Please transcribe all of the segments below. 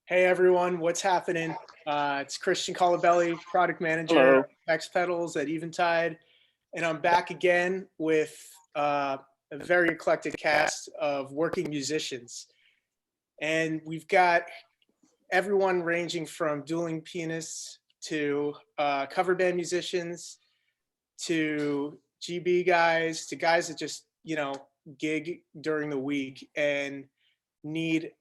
Hey everyone, what's happening? It's Christian Colabelli, product manager Hello. at X Pedals at Eventide, and I'm back again with a very eclectic cast of working musicians. And we've got everyone ranging from dueling pianists to cover band musicians to GB guys to guys that just, gig during the week and need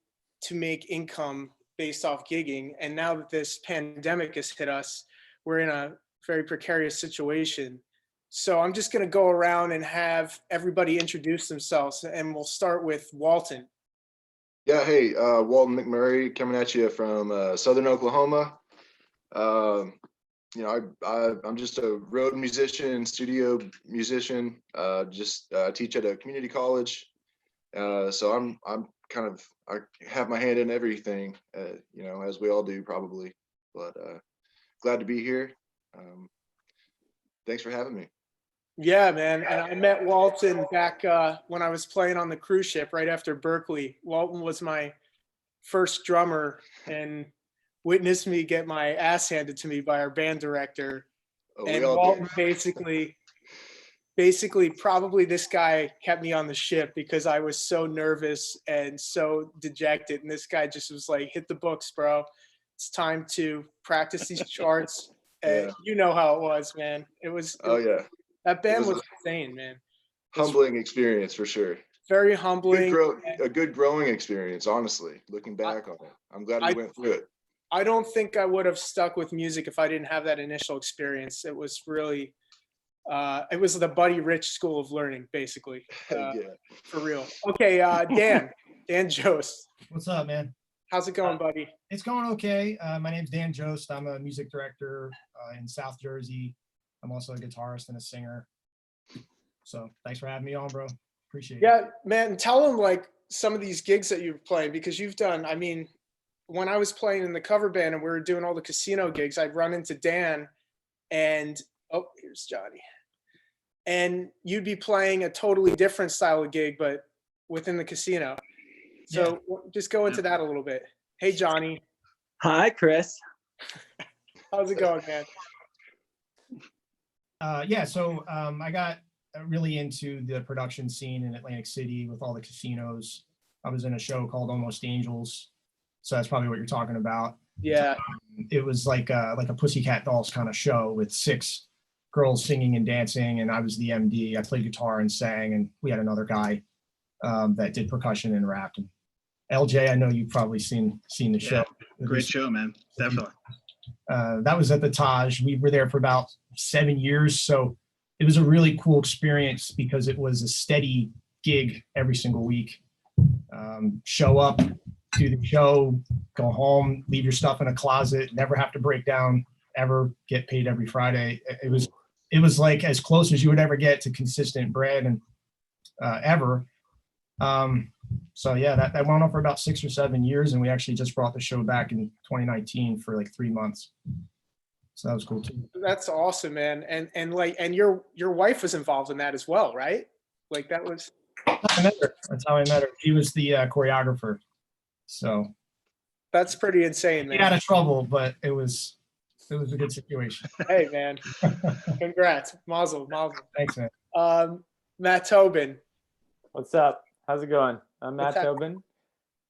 to make income based off gigging. And now that this pandemic has hit us, we're in a very precarious situation. So I'm just going to go around and have everybody introduce themselves, and we'll start with Walton. Yeah, hey, Walton McMurry coming at you from Southern Oklahoma. I'm just a road musician, studio musician. Just teach at a community college. So I'm I have my hand in everything, as we all do probably. But glad to be here. Thanks for having me. Yeah, man. And I met Walton back when I was playing on the cruise ship right after Berkeley. Walton was my first drummer and witnessed me get my ass handed to me by our band director. And Walton basically probably this guy kept me on the ship because I was so nervous and so dejected. And this guy just was like, hit the books, bro. It's time to practice these charts. And you know how it was, man. That band was insane, man. Humbling experience for sure. Very humbling. A good growing experience, honestly, looking back on it. I'm glad we went through it. I don't think I would have stuck with music if I didn't have that initial experience. It was really, it was the Buddy Rich school of learning, basically. For real. Okay, Dan Jost. What's up, man? How's it going, buddy? It's going okay. My name's Dan Jost. I'm a music director in South Jersey. I'm also a guitarist and a singer. So thanks for having me on, bro. Appreciate it. Yeah, man. Tell them like some of these gigs that you're playing, because you've done, when I was playing in the cover band and we were doing all the casino gigs, I'd run into Dan and, oh, here's Johnny. And you'd be playing a totally different style of gig, but within the casino. So just go into that a little bit. Hey, Johnny. Hi, Chris. How's it going, man? So I got really into the production scene in Atlantic City with all the casinos. I was in a show called Almost Angels. So that's probably what you're talking about. Yeah. It was like a Pussycat Dolls kind of show with 6 girls singing and dancing, and I was the MD. I played guitar and sang, and we had another guy that did percussion and rapped. And LJ, I know you've probably seen the show. Great show, man. Definitely. That was at the Taj. We were there for about 7 years, so it was a really cool experience because it was a steady gig every single week. Show up, do the show, go home, leave your stuff in a closet, never have to break down, ever get paid every Friday. It was like as close as you would ever get to consistent bread and ever. So yeah, that went on for about 6 or 7 years, and we actually just brought the show back in 2019 for like 3 months. So that was cool too. That's awesome, man. And your wife was involved in that as well, right? Like that was. That's how I met her. She was the choreographer. So that's pretty insane, man. Out of trouble, but it was a good situation. Hey, man. Congrats. Mazel. Thanks, man. Matt Tobin. What's up? How's it going? I'm Matt Tobin.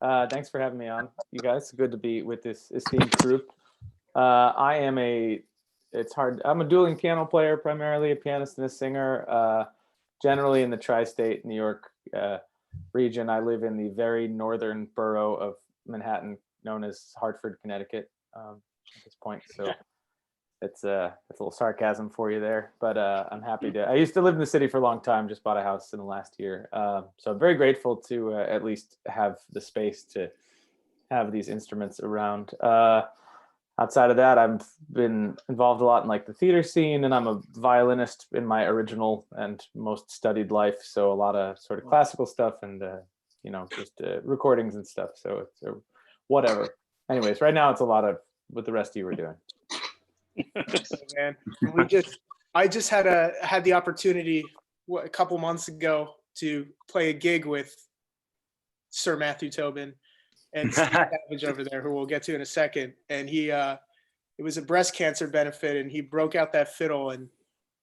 Thanks for having me on, you guys. Good to be with this esteemed group. I'm a dueling piano player, primarily a pianist and a singer, generally in the tri-state New York region. I live in the very northern borough of Manhattan, known as Hartford, Connecticut, at this point. So it's a little sarcasm for you there, but I'm happy to. I used to live in the city for a long time, just bought a house in the last year. So I'm very grateful to at least have the space to have these instruments around. Outside of that, I've been involved a lot in like the theater scene, and I'm a violinist in my original and most studied life. So a lot of sort of classical stuff and, just recordings and stuff. So it's whatever. Anyways, right now it's a lot of what the rest of you were doing. Man, I just had the opportunity a couple months ago to play a gig with Sir Matthew Tobin, and Steve Savage over there, who we'll get to in a second. And he, it was a breast cancer benefit, and he broke out that fiddle, and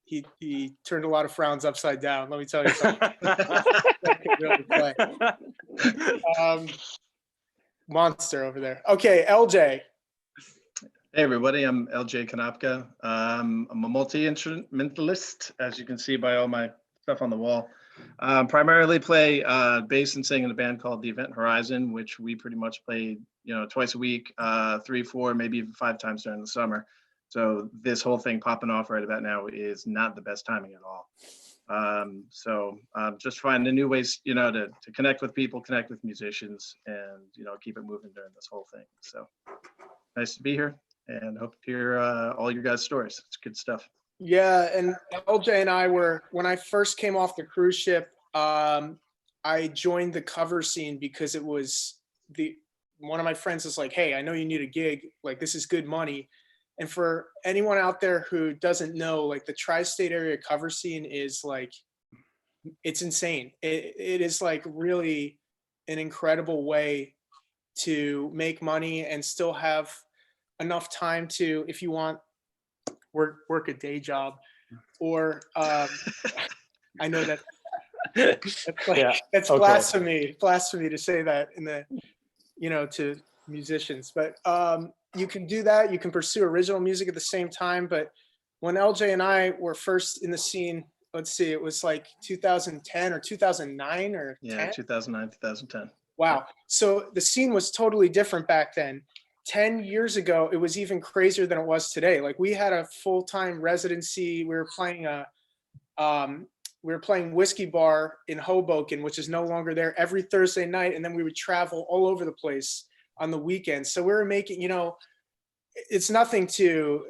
he turned a lot of frowns upside down. Let me tell you something. That could really play. Monster over there. Okay, LJ. Hey everybody, I'm LJ Konopka. I'm a multi-instrumentalist, as you can see by all my stuff on the wall. Primarily play bass and sing in a band called the Event Horizon, which we pretty much play, twice a week, 3, 4, maybe even 5 times during the summer. So this whole thing popping off right about now is not the best timing at all. So just finding new ways, to connect with people, connect with musicians, and keep it moving during this whole thing. So nice to be here. And hope to hear all your guys' stories. It's good stuff. Yeah, and LJ and I were, when I first came off the cruise ship, I joined the cover scene because it was one of my friends was like, hey, I know you need a gig. Like, this is good money. And for anyone out there who doesn't know, like, the tri-state area cover scene is like, it's insane. It is like really an incredible way to make money and still have enough time to, if you want, work a day job, or I know that that's like, Yeah, that's okay. blasphemy to say that in the to musicians, but you can do that. You can pursue original music at the same time. But when LJ and I were first in the scene, let's see, it was like 2010 or 2009 or 10? 2009, 2010. Wow. So the scene was totally different back then. 10 years ago, it was even crazier than it was today. Like, we had a full-time residency. We were playing Whiskey Bar in Hoboken, which is no longer there, every Thursday night. And then we would travel all over the place on the weekends. So we were making, it's nothing to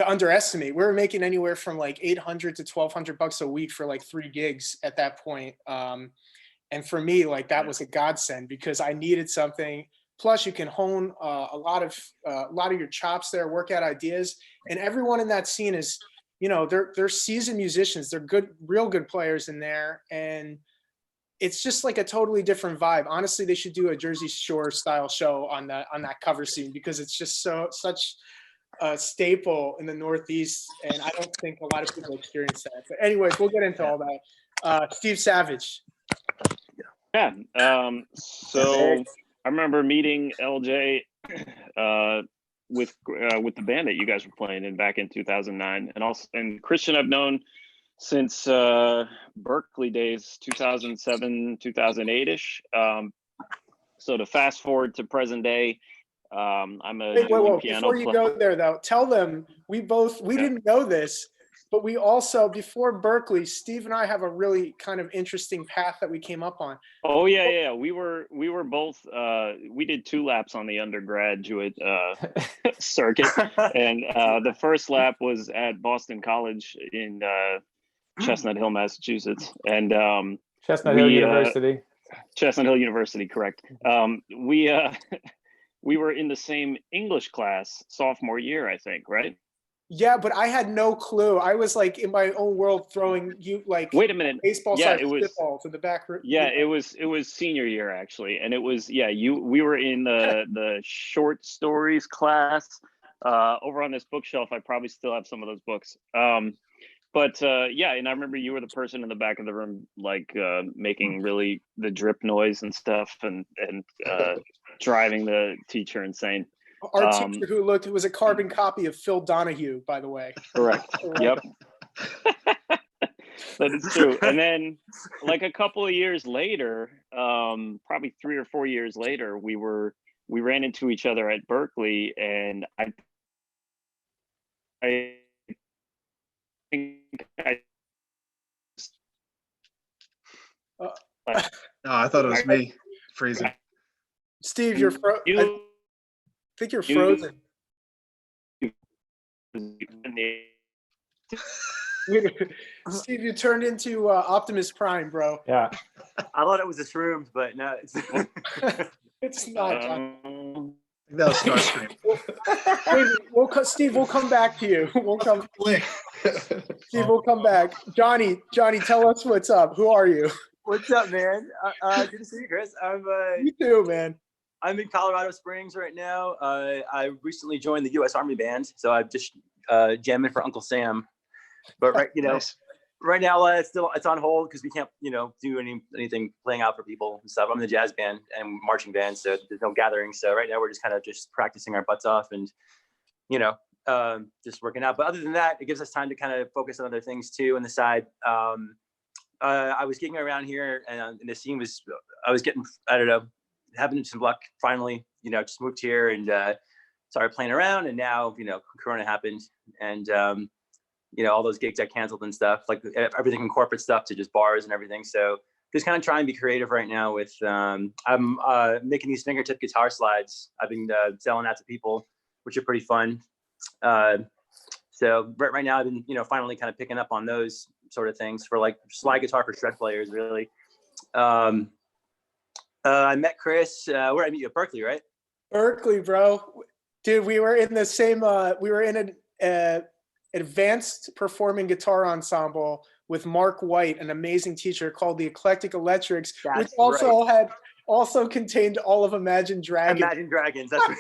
underestimate. We were making anywhere from like $800 to $1,200 a week for like 3 gigs at that point. And for me, like, that was a godsend because I needed something. Plus, you can hone a lot of your chops there, work out ideas. And everyone in that scene is, they're seasoned musicians. They're good, real good players in there. And it's just like a totally different vibe. Honestly, they should do a Jersey Shore style show on that cover scene because it's just such a staple in the Northeast. And I don't think a lot of people experience that. But anyways, we'll get into all that. Steve Savage. Yeah. So I remember meeting LJ with the band that you guys were playing in back in 2009, and Christian I've known since Berkeley days, 2007, 2008-ish. So to fast forward to present day, I'm a dueling piano player. Before you go there, though, tell them we didn't know this. But we also, before Berkeley, Steve and I have a really kind of interesting path that we came up on. Oh yeah. We were both. We did 2 laps on the undergraduate circuit, and the first lap was at Boston College in Chestnut Hill, Massachusetts, and Chestnut Hill University. Chestnut Hill University, correct. We were in the same English class sophomore year, I think, right? Yeah, but I had no clue. I was like in my own world throwing you like. Wait a minute. Baseball size football to the back. Yeah, it was senior year actually, and it was we were in the short stories class over on this bookshelf. I probably still have some of those books. But and I remember you were the person in the back of the room, like making really the drip noise and stuff, and driving the teacher insane. Our teacher who was a carbon copy of Phil Donahue, by the way. Correct. Yep. That is true. And then, like a couple of years later, probably 3 or 4 years later, we ran into each other at Berkeley, and I think I thought it was me freezing. Steve, you're I think you're frozen. Steve, you turned into Optimus Prime, bro. Yeah. I thought it was the shrooms, but no, it's not. John. That was Starscream. Steve, we'll come back to you. Steve, we'll come back. Jonny, tell us what's up. Who are you? What's up, man? Good to see you, Chris. You too, man. I'm in Colorado Springs right now. I recently joined the U.S. Army Band, so I'm just jamming for Uncle Sam. But Nice. right now it's on hold because we can't, do anything playing out for people and stuff. I'm in the jazz band and marching band, so there's no gathering. So right now we're just kind of just practicing our butts off and, just working out. But other than that, it gives us time to kind of focus on other things too on the side. I was gigging around here, and the scene was, I was getting, I don't know, having some luck. Finally, just moved here and started playing around, and now, Corona happened, and all those gigs got canceled and stuff, like everything from corporate stuff to just bars and everything. So just kind of trying to be creative right now with, I'm making these fingertip guitar slides. I've been selling that to people, which are pretty fun. So right now I've been, finally kind of picking up on those sort of things for like slide guitar for shred players, really. I met Chris, where did I meet you? At Berkeley, right? Berkeley, bro. Dude, we were in the same, we were in an advanced performing guitar ensemble with Mark White, an amazing teacher called the Eclectic Electrics, which also contained all of Imagine Dragons. Imagine Dragons, that's right.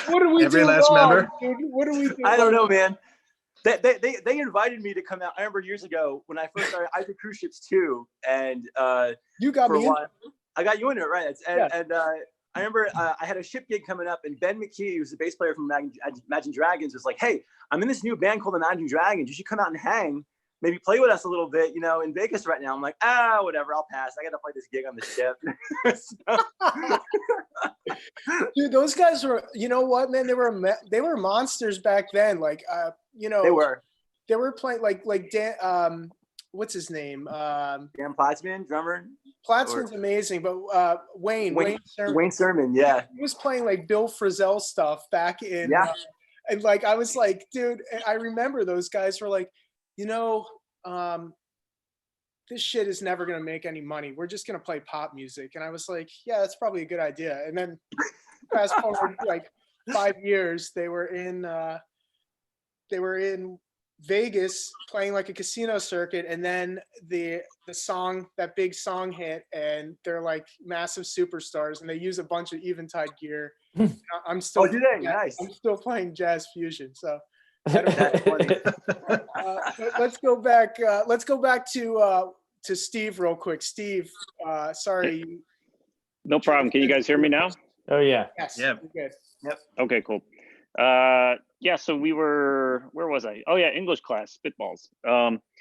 What do we Every do last wrong, member? dude? What do we do? I don't know, man. They invited me to come out. I remember years ago when I first started, I did cruise ships too, and You got me in. I got you in it, right? And I remember I had a ship gig coming up, and Ben McKee, who's the bass player from Imagine Dragons, was like, "Hey, I'm in this new band called Imagine Dragons. You should come out and hang, maybe play with us a little bit, in Vegas right now." I'm like, whatever, I'll pass. I got to play this gig on the ship. Dude, those guys were, you know what, man? They were monsters back then. Like, they were playing like Dan, what's his name? Dan Platzman, drummer. Platzman's amazing, but Wayne Sermon, yeah. He was playing like Bill Frisell stuff back in, and like I was like, dude, I remember those guys were like, this shit is never gonna make any money. We're just gonna play pop music, and I was like, yeah, that's probably a good idea. And then fast forward like 5 years, they were in Vegas playing like a casino circuit, and then the big song hit, and they're like massive superstars, and they use a bunch of Eventide gear. I'm still Nice. I'm still playing jazz fusion, so I don't know. Let's go back to Steve real quick. Steve, sorry. No problem. Can you guys hear me now? Oh yeah. Yes. Yeah. Good. Yep. Okay, cool. So where was I? Oh yeah, English class, spitballs.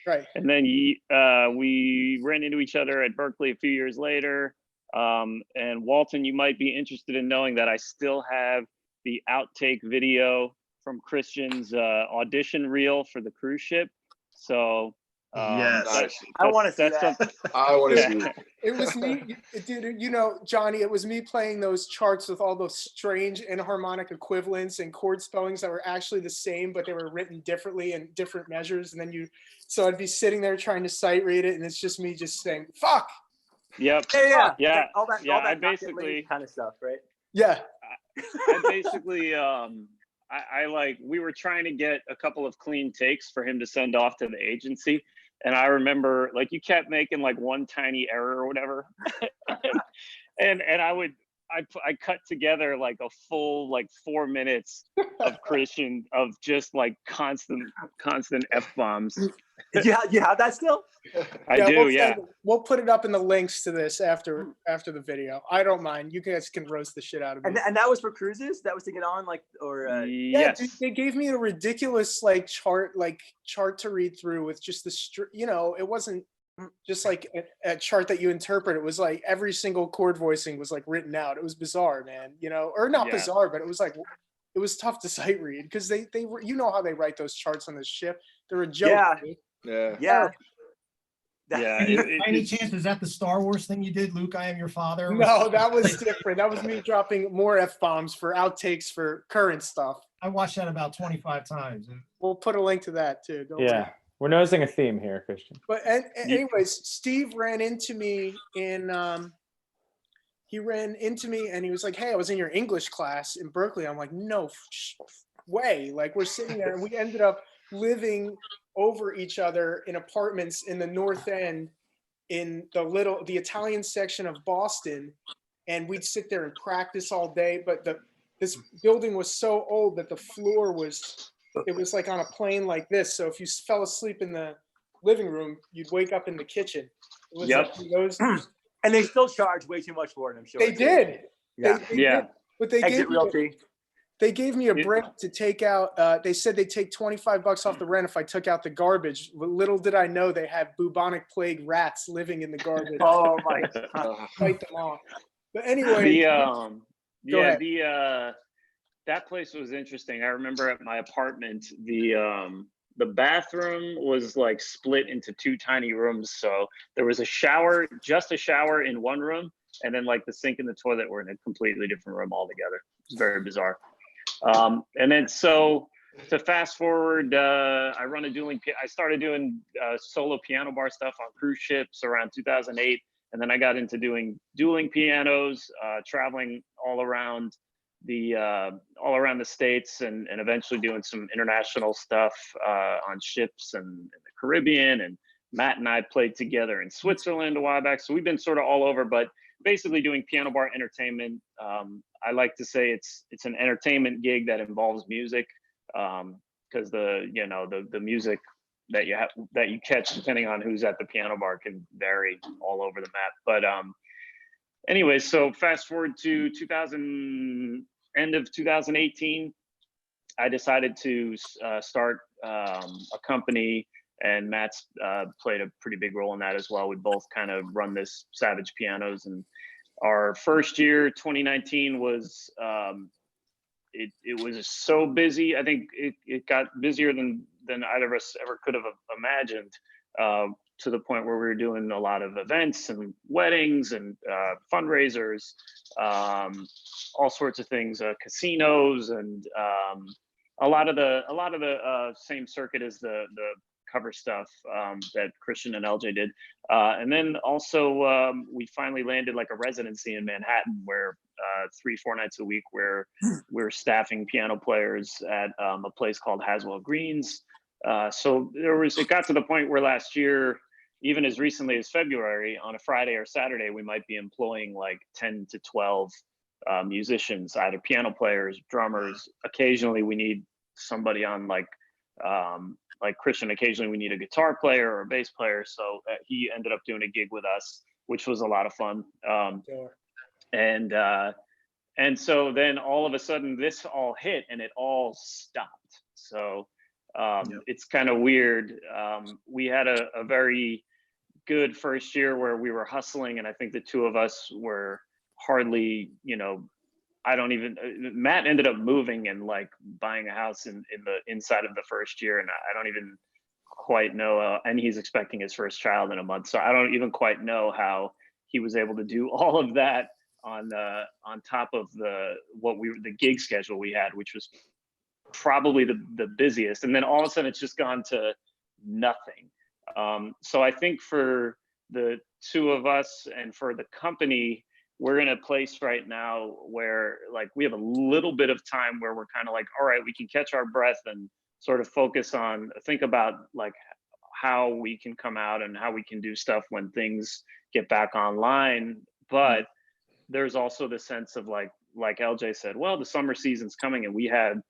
Right. And then we ran into each other at Berkeley a few years later. And Walton, you might be interested in knowing that I still have the outtake video from Christian's audition reel for the cruise ship. So yes, I want to see that. I want to see it. It was me, dude. Johnny, it was me playing those charts with all those strange enharmonic equivalents and chord spellings that were actually the same, but they were written differently in different measures. And then so I'd be sitting there trying to sight read it, and it's just me just saying "fuck." Yep. Yeah. All that I basically kind of stuff, right? Yeah. I basically we were trying to get a couple of clean takes for him to send off to the agency. And I remember like you kept making like one tiny error or whatever. and I cut together like a full like 4 minutes of Christian of just like constant F-bombs. You have that still? I do. We'll put it up in the links to this after the video. I don't mind. You guys can roast the shit out of me. And that was for cruises? That was to get on yes. Dude, they gave me a ridiculous like chart to read through with just it wasn't just like a chart that you interpret. It was like every single chord voicing was like written out. It was bizarre, man, or not bizarre, but it was like, it was tough to sight read because they were, how they write those charts on the ship. They're a joke. Yeah. Any chance, is that the Star Wars thing you did, Luke, I am your father? No, that was different. That was me dropping more F-bombs for outtakes for current stuff. I watched that about 25 times. We'll put a link to that too. Don't worry. We're noticing a theme here, Christian. But anyways, Steve ran into me and he was like, "Hey, I was in your English class in Berkeley." I'm like, "No way!" Like we're sitting there, and we ended up living over each other in apartments in the North End in the Italian section of Boston. And we'd sit there and practice all day. But this building was so old that the floor was like on a plane like this. So if you fell asleep in the living room, you'd wake up in the kitchen. It was Yep. like those. And they still charge way too much for it, I'm sure. They did. Yeah. They Yeah. did. But they Exit Realty. They gave me a break to take out. They said they'd take $25 off the rent if I took out the garbage. Little did I know they had bubonic plague rats living in the garbage. Oh my God. Fight them off. But anyway, Go ahead. That place was interesting. I remember at my apartment, the bathroom was like split into two tiny rooms. So there was just a shower in one room, and then like the sink and the toilet were in a completely different room altogether. It's very bizarre. And then so to fast forward, I run a dueling. I started doing solo piano bar stuff on cruise ships around 2008, and then I got into doing dueling pianos, traveling all around the States, and eventually doing some international stuff on ships and in the Caribbean. And Matt and I played together in Switzerland a while back, so we've been sort of all over, but basically doing piano bar entertainment. I like to say it's an entertainment gig that involves music, because the music that you catch depending on who's at the piano bar can vary all over the map. But anyway, so fast forward to end of 2018, I decided to start a company, and Matt's played a pretty big role in that as well. We both kind of run this Savage Pianos, and our first year, 2019, was it was so busy. I think it got busier than either of us ever could have imagined, to the point where we were doing a lot of events and weddings and fundraisers, all sorts of things, casinos, and a lot of the same circuit as the cover stuff that Christian and LJ did. And then also we finally landed like a residency in Manhattan where 3-4 nights a week where we're staffing piano players at a place called Haswell Greens. So it got to the point where last year, even as recently as February, on a Friday or Saturday, we might be employing like 10 to 12 musicians, either piano players, drummers. Occasionally we need somebody on like Christian, occasionally we need a guitar player or a bass player. So he ended up doing a gig with us, which was a lot of fun. Sure. And so then all of a sudden this all hit and it all stopped. So it's kind of weird. We had a very good first year where we were hustling, and I think the two of us were hardly, Matt ended up moving and like buying a house in the inside of the first year, and I don't even quite know, and he's expecting his first child in a month, so I don't even quite know how he was able to do all of that on top of the gig schedule we had, which was probably the busiest. And then all of a sudden it's just gone to nothing. So I think for the two of us and for the company, we're in a place right now where like we have a little bit of time where we're kind of like, all right, we can catch our breath and sort of think about like how we can come out and how we can do stuff when things get back online. But there's also the sense of like LJ said, well, the summer season's coming, and we've had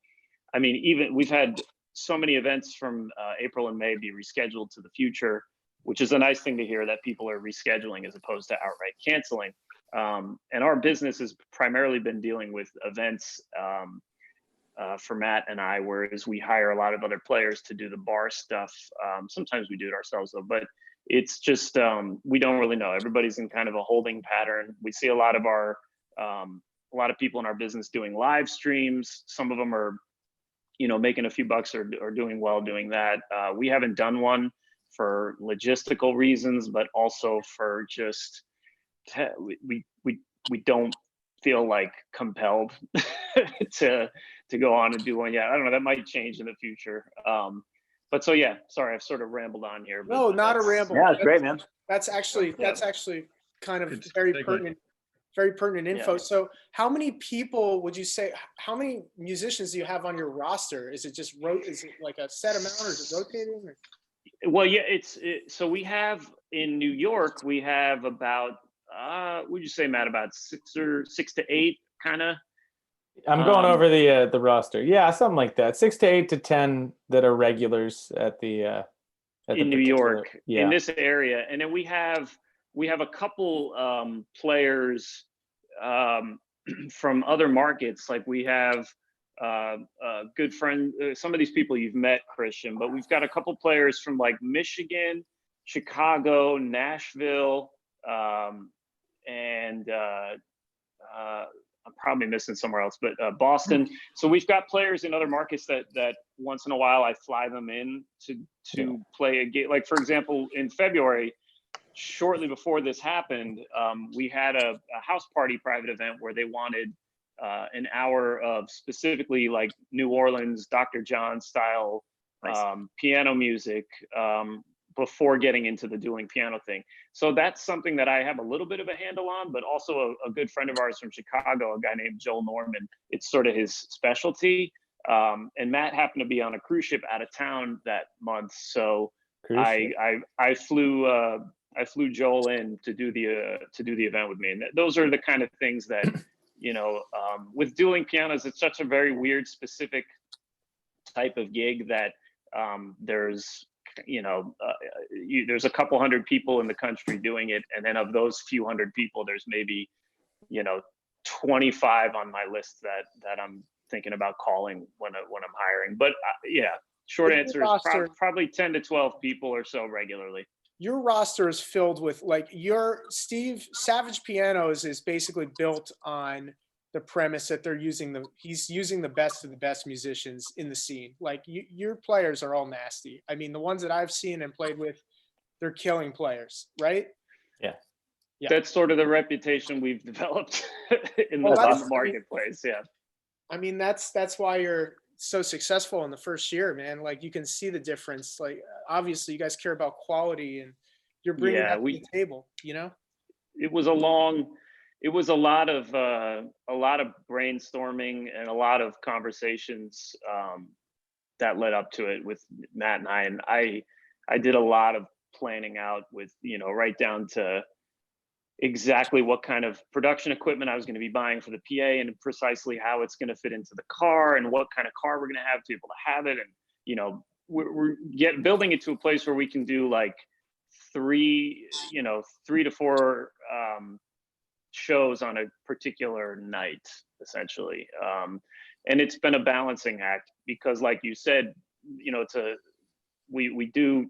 so many events from April and May be rescheduled to the future, which is a nice thing to hear, that people are rescheduling as opposed to outright canceling. And our business has primarily been dealing with events for Matt and I, whereas we hire a lot of other players to do the bar stuff. Sometimes we do it ourselves though, but it's just, we don't really know. Everybody's in kind of a holding pattern. We see a lot of people in our business doing live streams. Some of them are, making a few bucks or doing well doing that. We haven't done one for logistical reasons, but also for just, we don't feel like compelled to go on and do one yet. I don't know, that might change in the future. But so yeah, sorry, I've sort of rambled on here. No, not a ramble. Yeah, it's great, man. That's actually kind of very pertinent info. Yeah. So how many people would you say, how many musicians do you have on your roster? Is it just is it like a set amount, or is it rotating? Well, yeah, so we have in New York, we have about, would you say, Matt, about 6 to 8 kind of? I'm going over the roster. Yeah, something like that. 6 to 8 to 10 that are regulars at the in New York, yeah. in this area. And then we have a couple players from other markets. Like we have a good friend, some of these people you've met, Christian, but we've got a couple players from like Michigan, Chicago, Nashville, and I'm probably missing somewhere else, but Boston. So we've got players in other markets that once in a while I fly them in to play a game. Like for example, in February, shortly before this happened, we had a house party private event where they wanted an hour of specifically like New Orleans, Dr. John style piano music before getting into the dueling piano thing. So that's something that I have a little bit of a handle on, but also a good friend of ours from Chicago, a guy named Joel Norman, it's sort of his specialty. And Matt happened to be on a cruise ship out of town that month. So I flew Joel in to do the event with me. And those are the kind of things that, with dueling pianos, it's such a very weird, specific type of gig that there's a couple hundred people in the country doing it, and then of those few hundred people, there's maybe 25 on my list that I'm thinking about calling when I'm hiring. But short answer is probably 10 to 12 people or so regularly. Your roster is filled with like Steve Savage Pianos is basically built on the premise that he's using the best of the best musicians in the scene. Like your players are all nasty. I mean, the ones that I've seen and played with, they're killing players, right? Yeah. That's sort of the reputation we've developed in the marketplace. Yeah. I mean, that's why you're so successful in the first year, man. Like you can see the difference. Like obviously you guys care about quality and you're bringing that to the table, It was a lot of brainstorming and a lot of conversations that led up to it with Matt and I. And I did a lot of planning out with, right down to exactly what kind of production equipment I was going to be buying for the PA and precisely how it's going to fit into the car and what kind of car we're going to have to be able to have it. And, we're building it to a place where we can do like 3 to 4 shows on a particular night, essentially. And it's been a balancing act because like you said, we do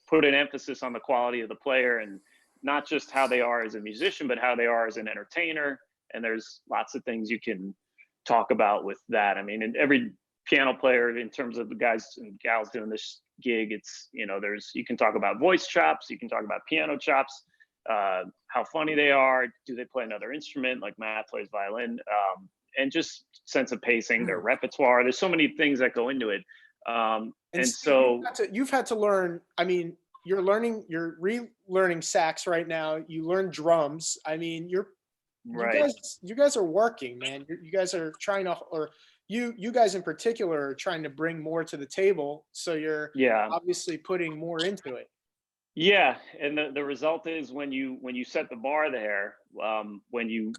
put an emphasis on the quality of the player and not just how they are as a musician, but how they are as an entertainer. And there's lots of things you can talk about with that. I mean, and every piano player, in terms of the guys and gals doing this gig, it's, you can talk about voice chops, you can talk about piano chops, how funny they are, do they play another instrument, like Matt plays violin, and just sense of pacing, their repertoire. There's so many things that go into it. And so you've had to learn, I mean, you're relearning sax right now. You learn drums. I mean, you guys are working, man. You guys are trying to, or you guys in particular are trying to bring more to the table. So you're obviously putting more into it. Yeah, and the result is when you set the bar there, when you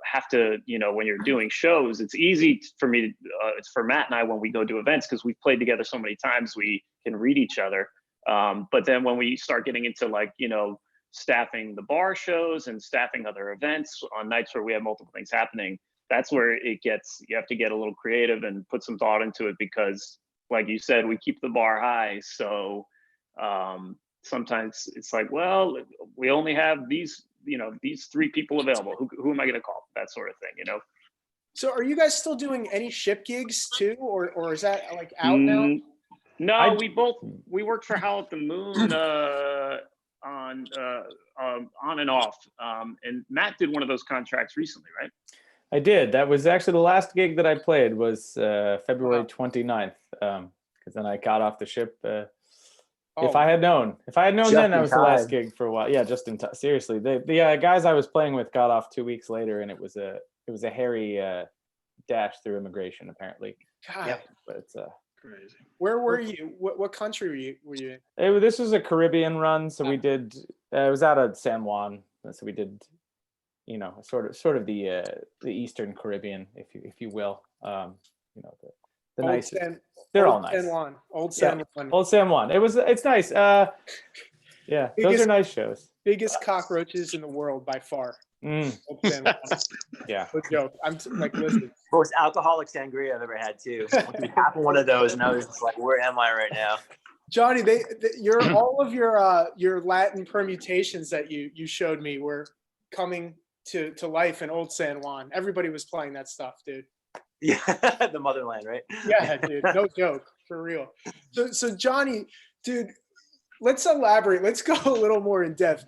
have to, when you're doing shows, it's easy for me. It's for Matt and I when we go do events because we've played together so many times, we can read each other. But then when we start getting into like, staffing the bar shows and staffing other events on nights where we have multiple things happening, that's where you have to get a little creative and put some thought into it because, like you said, we keep the bar high. So sometimes it's like, well, we only have these 3 people available. Who am I going to call? That sort of thing, So are you guys still doing any ship gigs too? Or is that like out now? No, we worked for Howl at the Moon on and off. And Matt did one of those contracts recently, right? I did. That was actually the last gig that I played was February 29th. Because then I got off the ship. If I had known then, that was the last gig for a while. Yeah, just in time. Seriously, the guys I was playing with got off 2 weeks later, and it was a hairy dash through immigration, apparently. God. But Crazy. Where were you? What country were you in? This was a Caribbean run, so we did. It was out of San Juan, so we did, sort of the Eastern Caribbean, if you will. The Old nicest. San- They're Old all nice. San Juan. Old San Juan. Old San Juan. It's nice. Yeah, those Biggest- are nice shows. Biggest cockroaches in the world by far. Mm, Old San Juan. yeah. No joke. I'm like, listen. Most alcoholic sangria I've ever had too. Went through half of one of those, and I was just like, "Where am I right now?" Johnny, all of your Latin permutations that you showed me were coming to life in Old San Juan. Everybody was playing that stuff, dude. Yeah, the motherland, right? Yeah, dude, no joke, for real. So Johnny, dude, let's elaborate. Let's go a little more in depth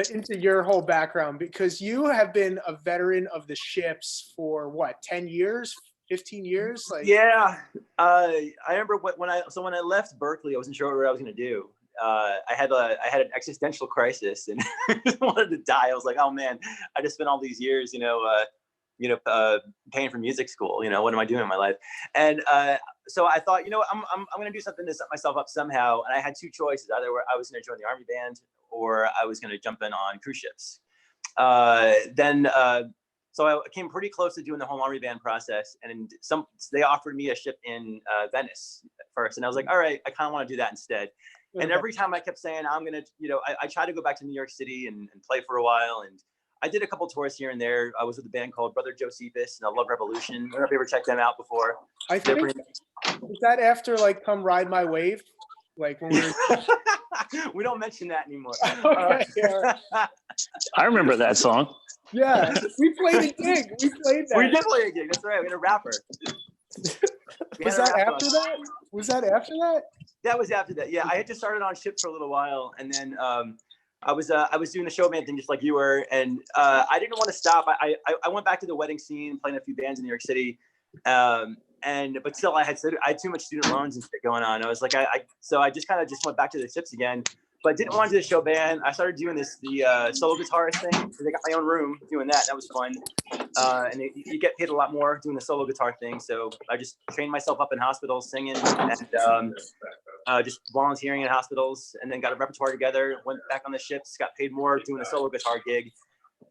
into your whole background, because you have been a veteran of the ships for what, 10 years, 15 years? Like, yeah, I remember when I left Berkeley, I wasn't sure what I was going to do. I had an existential crisis and just wanted to die. I was like, oh man, I just spent all these years, paying for music school. What am I doing in my life? And so I thought, I'm going to do something to set myself up somehow. And I had two choices: either I was going to join the Army band, or I was going to jump in on cruise ships. So I came pretty close to doing the whole Army band process, and they offered me a ship in Venice first, and I was like, all right, I kind of want to do that instead. And every time I kept saying I'm gonna, I tried to go back to New York City and play for a while, and I did a couple tours here and there. I was with a band called Brother Josephus and Love Revolution. I don't know if you ever checked them out before. I think, was that after like Come Ride My Wave? Like when we were... We don't mention that anymore. Okay, yeah. I remember that song. Yeah, we played a gig. We played that. We did play a gig. That's right. We had a rapper. Was that after that? Was that after that? That was after that. Yeah, I had just started on ships for a little while, and then I was doing the showman thing just like you were, and I didn't want to stop. I went back to the wedding scene, playing a few bands in New York City, but still I had too much student loans and shit going on. I was like, so I just kind of went back to the ships again, but didn't want to do the show band. I started doing the solo guitarist thing. So I got my own room doing that. That was fun, and you get paid a lot more doing the solo guitar thing. So I just trained myself up in hospitals singing and just volunteering in hospitals, and then got a repertoire together. Went back on the ships, got paid more doing a solo guitar gig.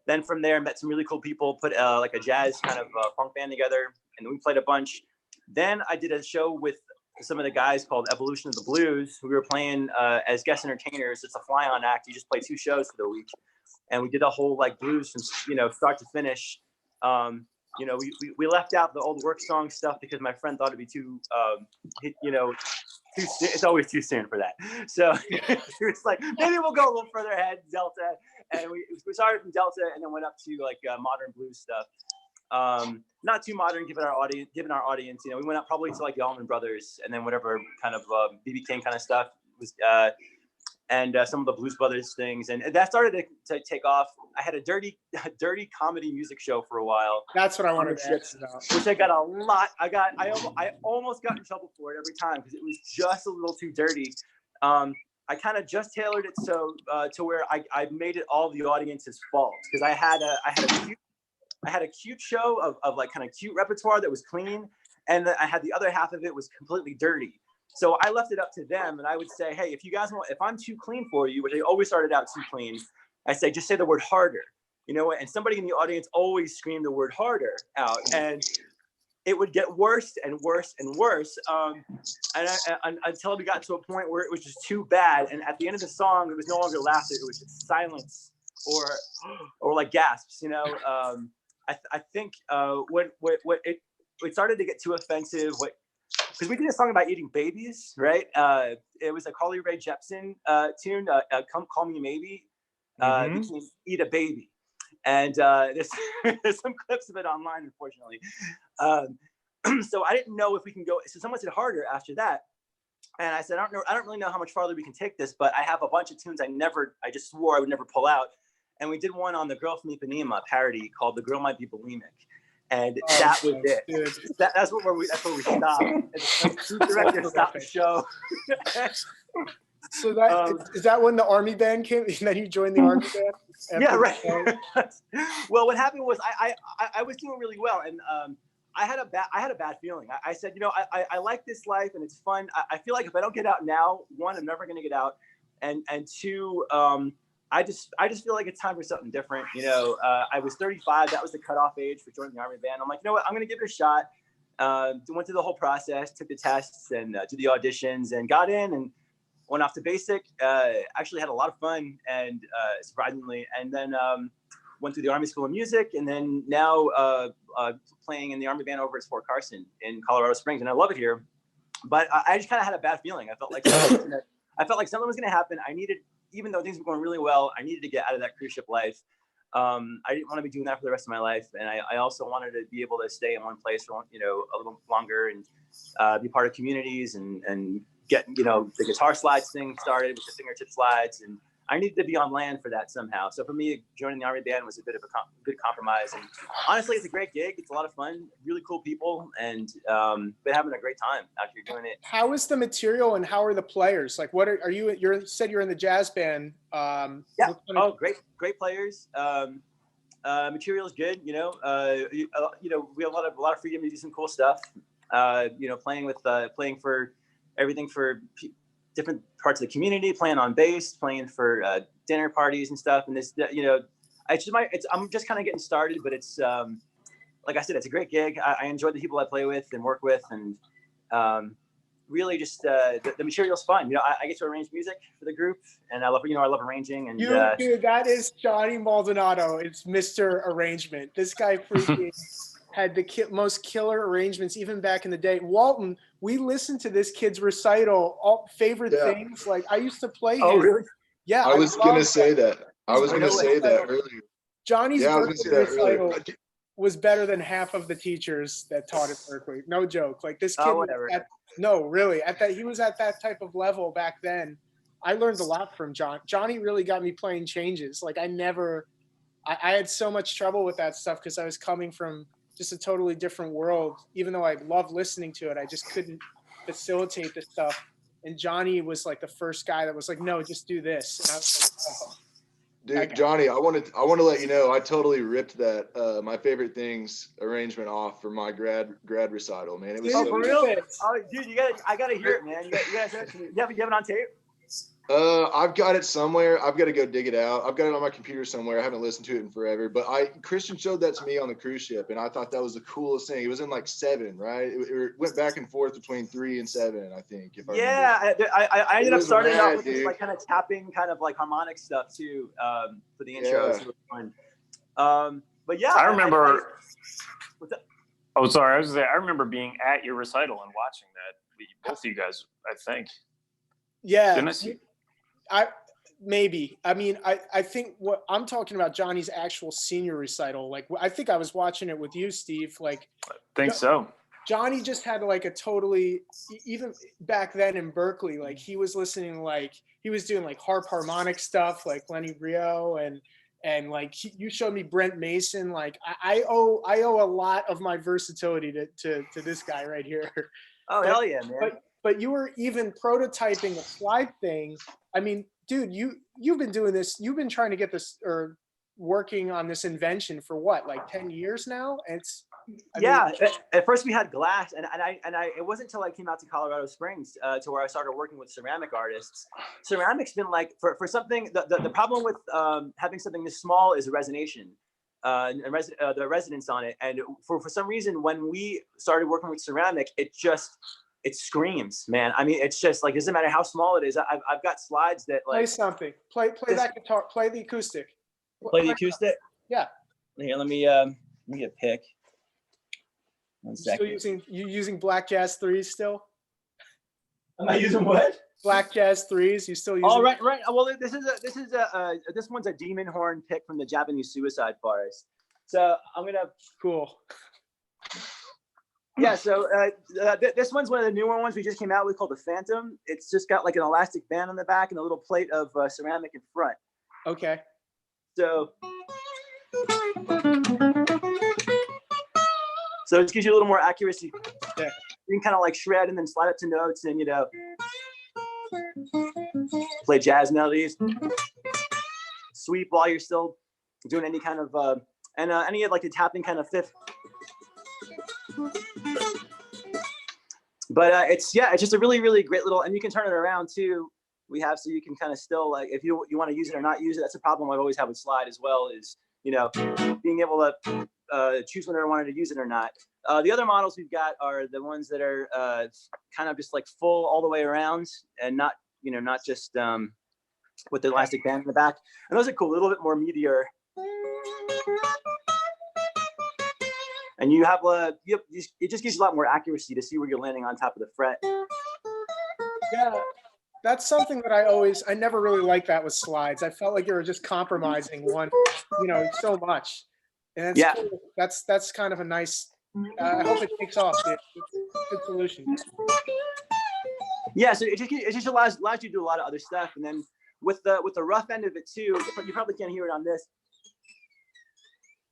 Then from there, met some really cool people. Put like a jazz kind of funk band together, and we played a bunch. Then I did a show with some of the guys called Evolution of the Blues. We were playing as guest entertainers. It's a fly-on act. You just play 2 shows for the week, and we did a whole like blues from start to finish. We left out the old work song stuff because my friend thought it'd be too it's always too soon for that. So it's like, maybe we'll go a little further ahead, Delta, and we started from Delta and then went up to like modern blues stuff. Not too modern given our audience. We went up probably to like the Allman Brothers, and then whatever kind of BB King kind of stuff was, and some of the Blues Brothers things, and that started to take off. I had a dirty comedy music show for a while. That's what I wanted to ask about. Which I got a lot. I almost got in trouble for it every time because it was just a little too dirty. I kind of just tailored it so to where I made it all the audience's fault, because I had a cute show of like kind of cute repertoire that was clean, and then I had the other half of it was completely dirty. So I left it up to them, and I would say, hey, if you guys want, if I'm too clean for you, which I always started out too clean, I say just say the word harder, and somebody in the audience always screamed the word harder out, and it would get worse and worse and worse, until we got to a point where it was just too bad, and at the end of the song, it was no longer laughter, it was just silence or like gasps, I think what it started to get too offensive. Because we did a song about eating babies, right? It was a Carly Rae Jepsen tune, "Call Me Maybe," became "Eat a Baby," and there's some clips of it online, unfortunately. So I didn't know if we can go. So someone said harder after that, and I said, I don't really know how much farther we can take this, but I have a bunch of tunes I just swore I would never pull out. And we did one on the Girl from Ipanema parody called "The Girl Might Be Bulimic," and that was it. That's where we stopped. And the director stopped the show. So is that when the Army band came? And then you joined the Army band? Yeah, right. Well, what happened was I was doing really well, and I had a bad feeling. I said, I like this life and it's fun. I feel like if I don't get out now, one, I'm never going to get out, and two, I just feel like it's time for something different. I was 35. That was the cutoff age for joining the Army band. I'm like, you know what? I'm going to give it a shot. Went through the whole process, took the tests and did the auditions and got in and went off to basic. Actually had a lot of fun and surprisingly, and then went through the Army School of Music, and then now playing in the Army band over at Fort Carson in Colorado Springs, and I love it here. But I just kind of had a bad feeling. I felt like something was going to happen. I needed, even though things were going really well, I needed to get out of that cruise ship life. I didn't want to be doing that for the rest of my life, and I also wanted to be able to stay in one place for a little longer and be part of communities and get the guitar slides thing started with the fingertip slides, and I needed to be on land for that somehow. So for me, joining the Army band was a bit of a good compromise. And honestly, it's a great gig. It's a lot of fun, really cool people, and been having a great time out here doing it. How is the material and how are the players? Like, what are you? You said you're in the jazz band. Yeah. Oh, great players. Material is good. We have a lot of freedom to do some cool stuff. Playing for everything for different parts of the community, playing on bass, playing for dinner parties and stuff. And this, I'm just kind of getting started, but it's, like I said, it's a great gig. I enjoy the people I play with and work with, and really just the material's fun. I get to arrange music for the group, and I love arranging. And dude, that is Jonny Maldonado. It's Mr. Arrangement. This guy freaking had the most killer arrangements even back in the day. Walton, we listened to this kid's recital, all favorite things. Like, I used to play him. Oh, really? Yeah. I was going to say that. I was going to say that earlier. Johnny's recital was better than half of the teachers that taught at Berkeley. No joke. Like, this kid, no, really. He was at that type of level back then. I learned a lot from John. Johnny really got me playing changes. Like, I had so much trouble with that stuff because I was coming from just a totally different world. Even though I loved listening to it, I just couldn't facilitate the stuff. And Johnny was like the first guy that was like, no, just do this. And I was like, oh. Dude, Johnny, I want to let you know, I totally ripped that my favorite things arrangement off for my grad recital, man. It was for real? Oh, dude, I gotta hear it, man. You have it on tape? I've got it somewhere. I've got to go dig it out. I've got it on my computer somewhere. I haven't listened to it in forever, but Christian showed that to me on the cruise ship, and I thought that was the coolest thing. It was in like 7, right? It went back and forth between 3 and 7, I think. I ended up starting out with this like kind of tapping, kind of like harmonic stuff too, for the intro. Yeah. So fun. But yeah, I remember. What's up? Oh, sorry. I was gonna say, I remember being at your recital and watching that. Both of you guys, I think. Yeah. Didn't I see? I think what I'm talking about, Johnny's actual senior recital. Like, I think I was watching it with you, Steve. Like, I think so. Johnny just had like a totally, even back then in Berkeley, like he was listening, like he was doing like harmonic stuff, like Lenny Rio and like you showed me Brent Mason. Like I owe a lot of my versatility to this guy right here. Oh, hell yeah, man. But you were even prototyping a slide thing. I mean, dude, you've been doing this. You've been trying to get this or working on this invention for what, like 10 years now? At first we had glass, and it wasn't until I came out to Colorado Springs to where I started working with ceramic artists. Ceramic's been like for something. The problem with having something this small is the resonation, the resonance on it. And for some reason, when we started working with ceramic, it screams, man. I mean, it's just like, doesn't matter how small it is. I've got slides that like. Play something. Play that guitar. Play the acoustic. Play the acoustic? Yeah. Here, let me get a pick. 1 second. You using Black Jazz 3s still? Am I using what? Black Jazz 3s. You still using? Oh, right. Well, this one's a demon horn pick from the Japanese Suicide Forest. So I'm gonna. Cool. Yeah, so this one's one of the newer ones we just came out with called the Phantom. It's just got like an elastic band on the back and a little plate of ceramic in front. Okay. So it gives you a little more accuracy. Yeah. You can kind of like shred and then slide it to notes and, play jazz melodies. Sweep while you're still doing any kind of, any of like the tapping kind of fifth. But it's just a really, really great little, and you can turn it around too. We have, so you can kind of still, like, if you want to use it or not use it. That's a problem I've always had with Slide as well, is, you know, being able to choose whether I wanted to use it or not. The other models we've got are the ones that are kind of just like full all the way around, and not, you know, not just with the elastic band in the back. And those are cool, a little bit more meatier. And you have it just gives you a lot more accuracy to see where you're landing on top of the fret. Yeah, that's something that I never really liked that with slides. I felt like you were just compromising one, you know, so much. And that's cool. That's kind of a nice, I hope it takes off. It's a good solution. Yeah, so it just allows you to do a lot of other stuff. And then with the rough end of it too, you probably can't hear it on this.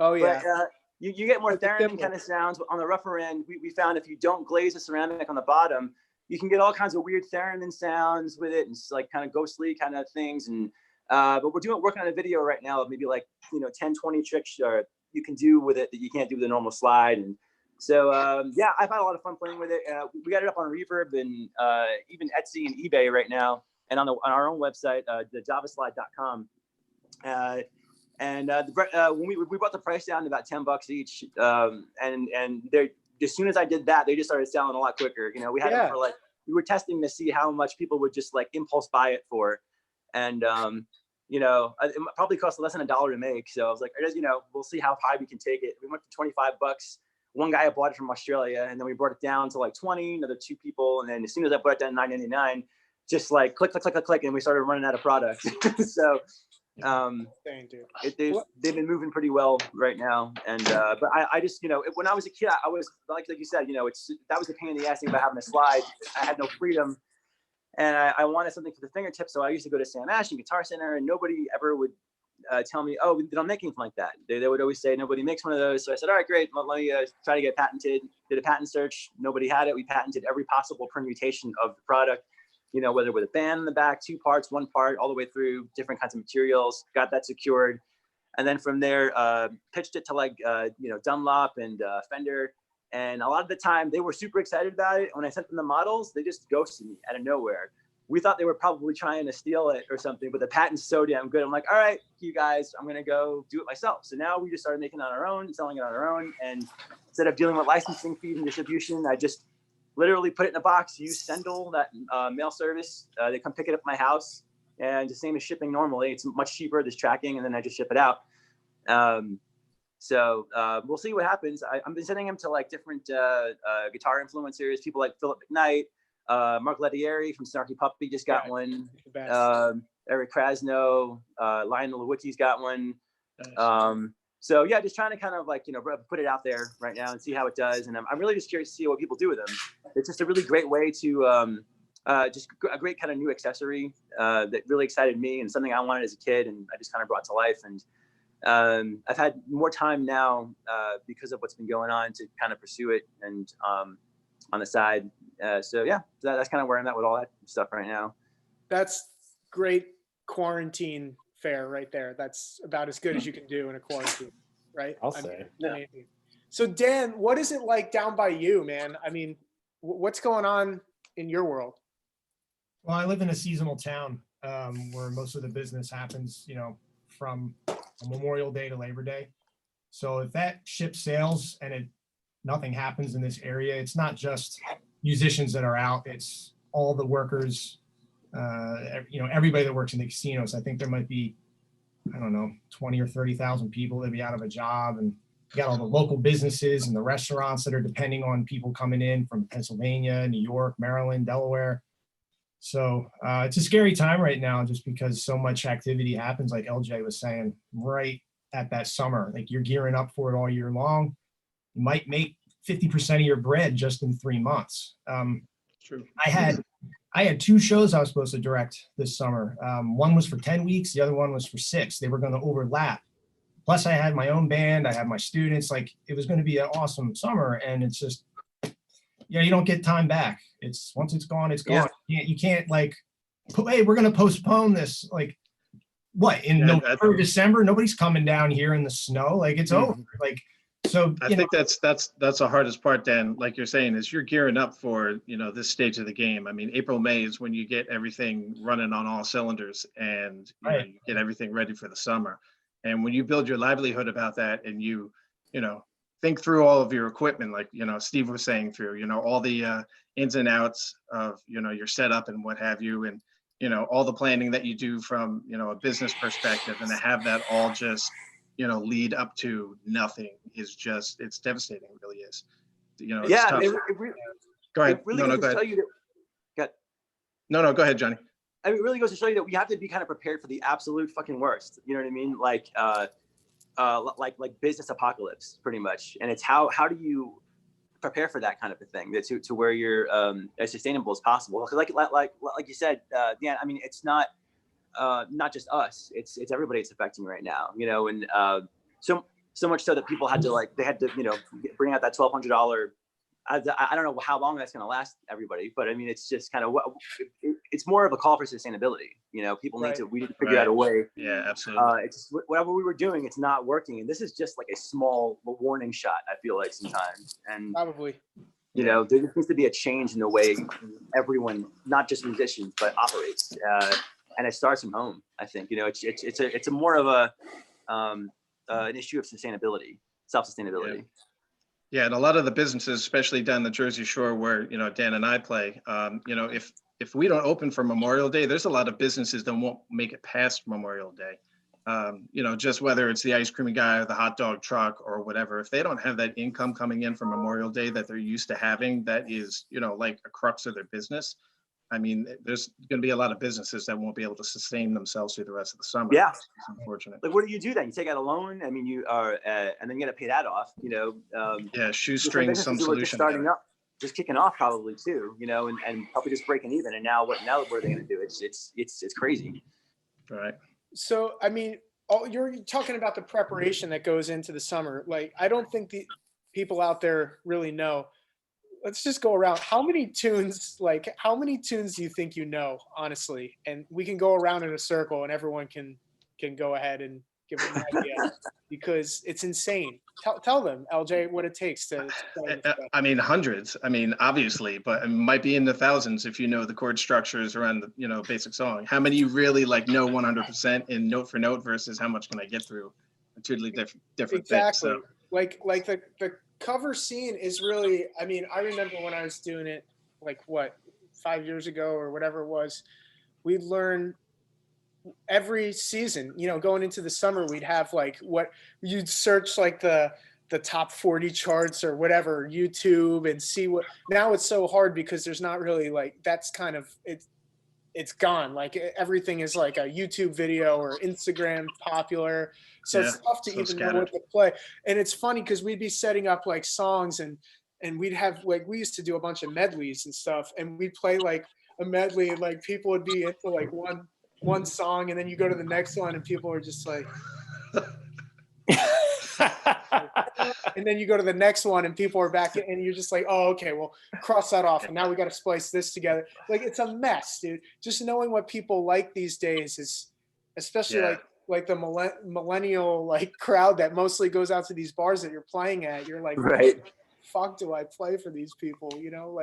Oh yeah. But, you get more theremin kind of sounds. On the rougher end, we found if you don't glaze the ceramic on the bottom, you can get all kinds of weird theremin sounds with it, and it's like kind of ghostly kind of things. And but we're working on a video right now of maybe like, you know, 10, 20 tricks you can do with it that you can't do with a normal slide. And so yeah, I've had a lot of fun playing with it. We got it up on Reverb and even Etsy and eBay right now, and on our own website, thejavaslide.com. And when we brought the price down to about $10 each, and as soon as I did that, they just started selling a lot quicker. You know, we had them for like, we were testing to see how much people would just like impulse buy it for, and you know, it probably cost less than $1 to make. So I was like, you know, we'll see how high we can take it. We went to $25. One guy bought it from Australia, and then we brought it down to like 20. Another 2 people, and then as soon as I brought it down to $9.99, just like click, click, click, click, click, and we started running out of product. So. They've been moving pretty well right now, and but I just, you know, when I was a kid, I was like you said, you know, that was the pain in the ass thing about having a slide. I had no freedom, and I wanted something for the fingertips, so I used to go to Sam Ash and Guitar Center, and nobody ever would tell me, oh, they don't make anything like that. They would always say nobody makes one of those. So I said, all right, great, well, let me try to get patented. Did a patent search, nobody had it. We patented every possible permutation of the product. You know, whether with a band in the back, 2 parts, 1 part, all the way through different kinds of materials, got that secured. And then from there, pitched it to like, you know, Dunlop and Fender. And a lot of the time they were super excited about it. When I sent them the models, they just ghosted me out of nowhere. We thought they were probably trying to steal it or something, but the patent's so damn good. I'm like, all right, you guys, I'm gonna go do it myself. So now we just started making it on our own, selling it on our own. And instead of dealing with licensing fees and distribution, I just literally put it in a box, use Sendle, that mail service. They come pick it up at my house, and the same as shipping normally. It's much cheaper, there's tracking, and then I just ship it out. So we'll see what happens. I've been sending them to like different guitar influencers, people like Philip McKnight, Mark Lettieri from Snarky Puppy just got one. Eric Krasno, Lionel Lewicki's got one. So yeah, just trying to kind of like, you know, put it out there right now and see how it does. And I'm really just curious to see what people do with them. It's just a really great way to, just a great kind of new accessory that really excited me and something I wanted as a kid, and I just kind of brought to life. And I've had more time now because of what's been going on to kind of pursue it and on the side. So yeah, that's kind of where I'm at with all that stuff right now. That's great quarantine fare right there. That's about as good as you can do in a quarantine, right? I'll say. Yeah. So Dan, what is it like down by you, man? I mean, what's going on in your world? Well, I live in a seasonal town where most of the business happens, you know, from Memorial Day to Labor Day. So if that ship sails and nothing happens in this area, it's not just musicians that are out, it's all the workers, you know, everybody that works in the casinos. I think there might be, I don't know, 20 or 30,000 people that be out of a job, and you got all the local businesses and the restaurants that are depending on people coming in from Pennsylvania, New York, Maryland, Delaware. So it's a scary time right now, just because so much activity happens, like LJ was saying, right at that summer. Like you're gearing up for it all year long. You might make 50% of your bread just in 3 months. True. I had 2 shows I was supposed to direct this summer. One was for 10 weeks. The other one was for 6. They were going to overlap. Plus I had my own band. I had my students. Like it was going to be an awesome summer. And it's just, you don't get time back. It's once it's gone, it's gone. Yeah. You can't like, hey, we're going to postpone this. Like what, in November, December, nobody's coming down here in the snow. Like it's over. Like So I think that's the hardest part, Dan, like you're saying, is you're gearing up for, this stage of the game. I mean, April, May is when you get everything running on all cylinders and Right. you get everything ready for the summer. And when you build your livelihood about that and you think through all of your equipment, like, Steve was saying through, all the ins and outs of, your setup and what have you, and, all the planning that you do from, a business perspective, and to have that all just lead up to nothing is just, it's devastating. It really is. It's Yeah, tough. Go ahead. it really No, goes go to show ahead. you that. No, go ahead, Johnny. I mean, it really goes to show you that we have to be kind of prepared for the absolute fucking worst. You know what I mean? Like business apocalypse, pretty much. And it's how do you prepare for that kind of a thing to where you're as sustainable as possible? Because like you said, yeah, I mean, it's not just us. It's everybody it's affecting right now. And so much so that people had to bring out that $1,200. I don't know how long that's going to last everybody, but I mean, it's just kind of it's more of a call for sustainability. People Right. we need to figure out a way. Yeah, absolutely. It's just, whatever we were doing, it's not working. And this is just like a small warning shot, I feel like sometimes. And, Probably. there just needs to be a change in the way everyone, not just musicians, but operates. And it starts from home, I think. It's a more of an issue of sustainability, self-sustainability. Yeah, and a lot of the businesses, especially down the Jersey Shore where, Dan and I play, if we don't open for Memorial Day, there's a lot of businesses that won't make it past Memorial Day. Just whether it's the ice cream guy or the hot dog truck or whatever, if they don't have that income coming in from Memorial Day that they're used to having, that is, like a crux of their business. I mean, there's going to be a lot of businesses that won't be able to sustain themselves through the rest of the summer. Yeah. It's unfortunate. Like, what do you do then? You take out a loan. I mean, you are, and then you got to pay that off. Yeah, shoestring some solution. Starting up, just kicking off probably too. And probably just breaking even. And now what are they going to do? It's crazy. Right. So, I mean, you're talking about the preparation that goes into the summer. Like, I don't think the people out there really know. Let's just go around. How many tunes do you think honestly? And we can go around in a circle and everyone can go ahead and give them an idea because it's insane. Tell them, LJ, what it takes to I mean, hundreds. I mean, obviously, but it might be in the thousands if you know the chord structures around the, basic song. How many you really know 100% in note for note versus how much can I get through a totally different exactly. thing. So. Like the cover scene is really, I mean, I remember when I was doing it, 5 years ago or whatever it was, we'd learn every season, going into the summer, we'd have what you'd search the top 40 charts or whatever, YouTube, and see what. Now it's so hard because there's not really that's kind of it's gone. Everything is a YouTube video or Instagram popular. So it's tough to even know what to play. And it's funny because we'd be setting up songs and we'd have we used to do a bunch of medleys and stuff, and we'd play a medley and people would be into one song, and then you go to the next one and people are just and then you go to the next one and people are back and you're just oh, okay, well, cross that off. And now we got to splice this together. It's a mess, dude. Just knowing what people like these days is, especially the millennial crowd that mostly goes out to these bars that you're playing at. You're right. Fuck do I play for these people,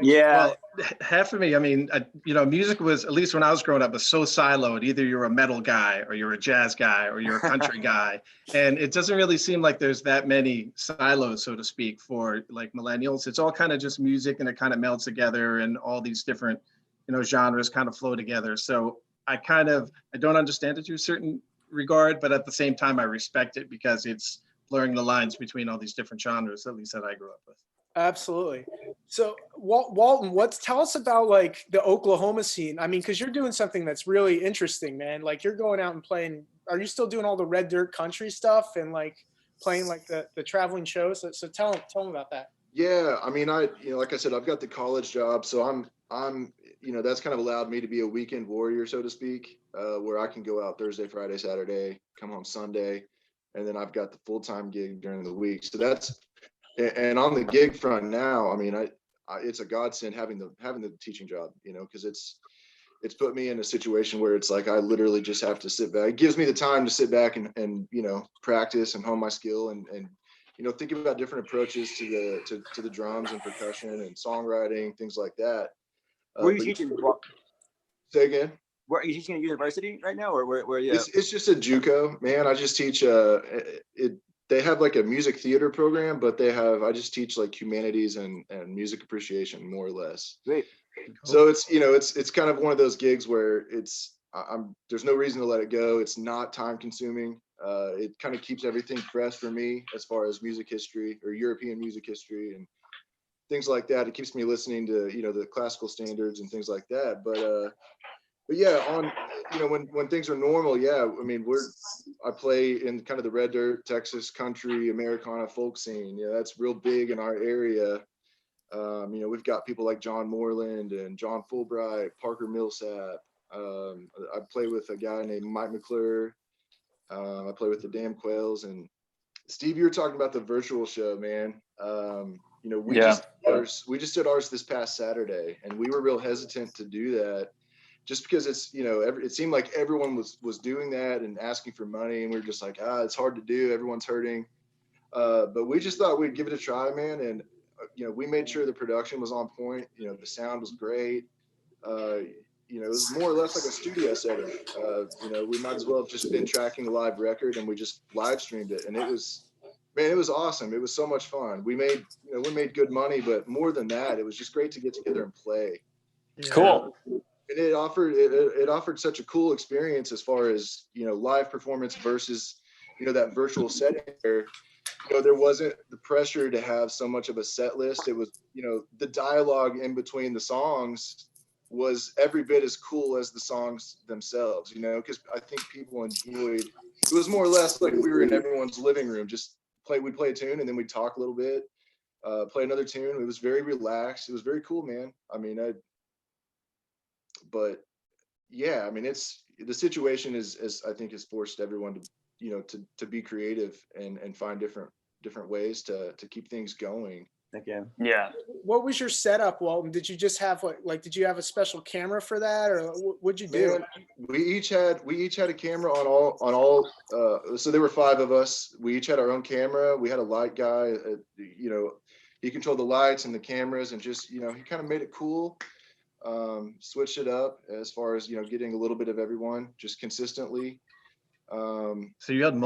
yeah. Well, half of me, I mean, music was, at least when I was growing up, was so siloed. Either you're a metal guy or you're a jazz guy or you're a country guy. And it doesn't really seem like there's that many silos, so to speak, for millennials. It's all kind of just music and it kind of melts together and all these different, genres kind of flow together. So I don't understand it to a certain regard, but at the same time, I respect it because it's blurring the lines between all these different genres, at least that I grew up with. Absolutely. So Walton, tell us about the Oklahoma scene. I mean, because you're doing something that's really interesting, man. You're going out and playing. Are you still doing all the red dirt country stuff and playing the traveling shows? So tell them about that. Yeah, I mean, like I said, I've got the college job, so I'm that's kind of allowed me to be a weekend warrior, so to speak, where I can go out Thursday, Friday, Saturday, come home Sunday, and then I've got the full-time gig during the week. So and on the gig front now, I mean, it's a godsend having the teaching job, because it's put me in a situation where it's I literally just have to sit back. It gives me the time to sit back and practice and hone my skill and thinking about different approaches to the drums and percussion and songwriting, things like that. Where are you teaching? Say again. Where are you teaching at university right now, or where are you? It's just a JUCO, man. I just teach. They have like a music theater program, but I just teach like humanities and music appreciation, more or less. Great. So it's it's kind of one of those gigs where there's no reason to let it go. It's not time consuming. It kind of keeps everything fresh for me as far as music history or European music history and things like that. It keeps me listening to the classical standards and things like that. But yeah, when things are normal, yeah, I mean I play in kind of the red dirt Texas country Americana folk scene. That's real big in our area. We've got people like John Moreland and John Fulbright, Parker Millsap. I play with a guy named Mike McClure. I play with the Damn Quails. And Steve, you were talking about the virtual show, man. We just did ours this past Saturday, and we were real hesitant to do that just because it's, it seemed like everyone was doing that and asking for money, and we were just like, it's hard to do. Everyone's hurting. But we just thought we'd give it a try, man. And, we made sure the production was on point. The sound was great. It was more or less like a studio setting. We might as well have just been tracking a live record, and we just live streamed it. And it was awesome. It was so much fun. We made good money, but more than that, it was just great to get together and play. Cool. And it offered such a cool experience as far as, live performance versus, that virtual setting where, there wasn't the pressure to have so much of a set list. It was, the dialogue in between the songs was every bit as cool as the songs themselves, because I think people enjoyed, it was more or less like we were in everyone's living room, we'd play a tune and then we'd talk a little bit, play another tune. It was very relaxed. It was very cool, man. I mean, but yeah, I mean, the situation is I think has forced everyone to, to be creative and find different ways to keep things going. Yeah. What was your setup, Walton? Did you just have did you have a special camera for that, or what'd you do? Man, we each had a camera on all. So there were 5 of us. We each had our own camera. We had a light guy. He controlled the lights and the cameras, and just he kind of made it cool. Switched it up as far as getting a little bit of everyone just consistently. So you had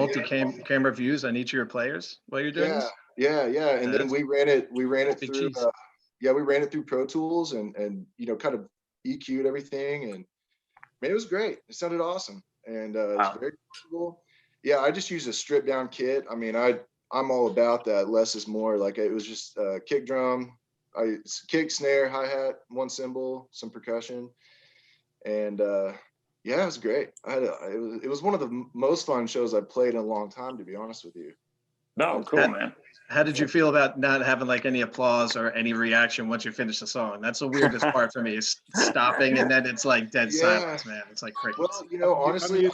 camera views on each of your players while you're doing this? Yeah. And then we ran it through we ran it through Pro Tools and kind of EQ'd everything, and man, it was great. It sounded awesome, and it was very comfortable. Yeah, I just used a stripped down kit. I mean, I'm all about that. Less is more. Like, it was just kick drum, kick, snare, hi-hat, one cymbal, some percussion, and yeah, it was great. It was one of the most fun shows I've played in a long time, to be honest with you. No, cool, man. How did you feel about not having like any applause or any reaction once you finish the song? That's the weirdest part for me, is stopping and then it's like dead silence, man. It's like crickets. Well, honestly,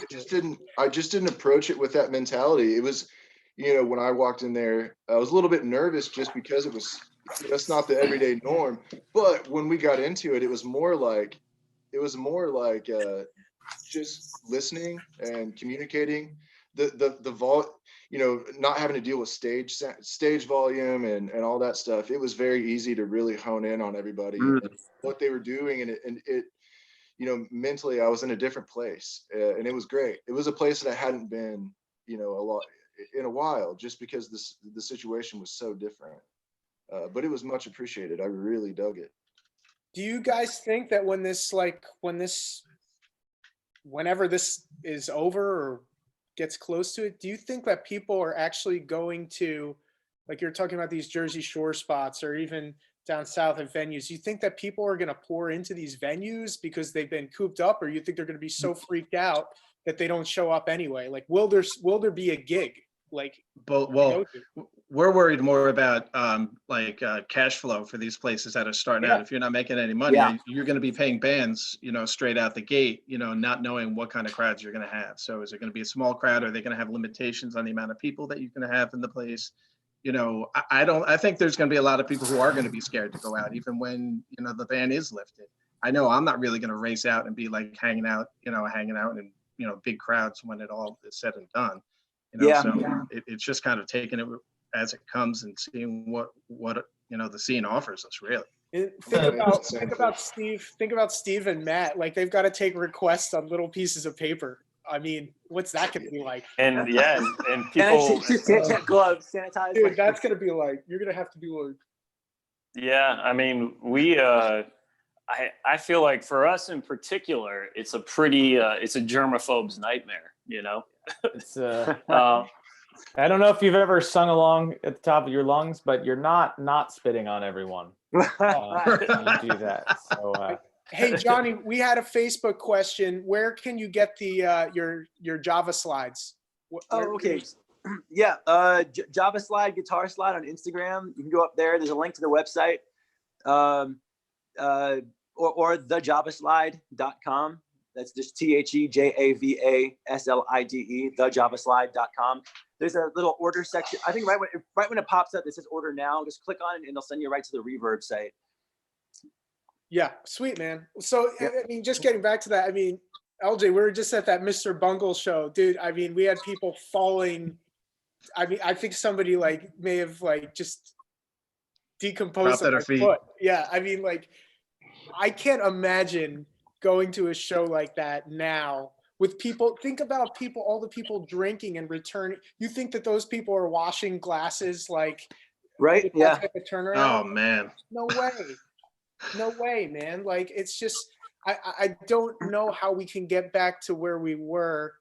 I just didn't approach it with that mentality. It was, when I walked in there, I was a little bit nervous just because that's not the everyday norm. But when we got into it, it was more like just listening and communicating. Not having to deal with stage volume and all that stuff. It was very easy to really hone in on everybody and what they were doing, and it mentally I was in a different place, and it was great. It was a place that I hadn't been a lot in a while, just because the situation was so different, but it was much appreciated. I really dug it. Do you guys think that whenever this is over or gets close to it, do you think that people are actually going to, like you're talking about these Jersey Shore spots or even down south at venues, do you think that people are going to pour into these venues because they've been cooped up, or you think they're going to be so freaked out that they don't show up anyway? Like, will there be a gig? We're worried more about cash flow for these places that are starting out. If you're not making any money, you're going to be paying bands, straight out the gate, not knowing what kind of crowds you're going to have. So is it going to be a small crowd? Are they going to have limitations on the amount of people that you can have in the place? I think there's going to be a lot of people who are going to be scared to go out, even when, the ban is lifted. I know I'm not really going to race out and be like hanging out in, big crowds when it all is said and done. So it's just kind of taking it as it comes and seeing what the scene offers us, really. Think about Steve. Think about Steve and Matt. Like they've got to take requests on little pieces of paper. I mean, what's that going to be like? And yeah, and people. Gloves, sanitize. Dude, that's going to be like. You're going to have to do like. Yeah, I mean, I feel like for us in particular, it's a pretty, it's a germaphobe's nightmare. It's I don't know if you've ever sung along at the top of your lungs, but you're not spitting on everyone. You do that. So, hey, Jonny, we had a Facebook question. Where can you get the your Java slides? Okay. Yeah, Java slide, guitar slide on Instagram. You can go up there. There's a link to the website, or thejavaslide.com. That's just THEJAVASLIDE, thejavaslide.com. There's a little order section. I think right when it pops up, it says order now. Just click on it and it'll send you right to the Reverb site. Yeah, sweet, man. So, I mean, just getting back to that, I mean, LJ, we were just at that Mr. Bungle show, dude. I mean, we had people falling. I mean, I think somebody like may have like just decomposed on their foot. Yeah, I mean, like, I can't imagine going to a show like that now with people. Think about people, all the people drinking and returning. You think that those people are washing glasses like right? Yeah. type of turnaround? Oh man. No way. No way, man. Like it's just I don't know how we can get back to where we were.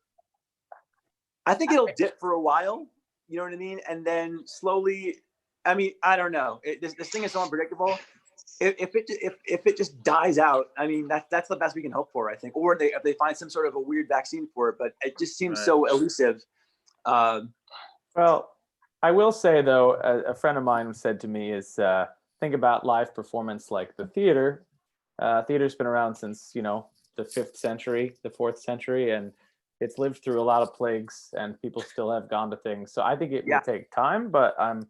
I think it'll dip for a while, you know what I mean? And then slowly, I mean, I don't know. This thing is so unpredictable. If it just dies out, I mean, that's the best we can hope for, I think. Or if they find some sort of a weird vaccine for it, but it just seems so elusive. Well, I will say though, a friend of mine said to me is think about live performance like the theater. Theater's been around since the 5th century, the 4th century, and it's lived through a lot of plagues, and people still have gone to things. So I think it will take time, but I'm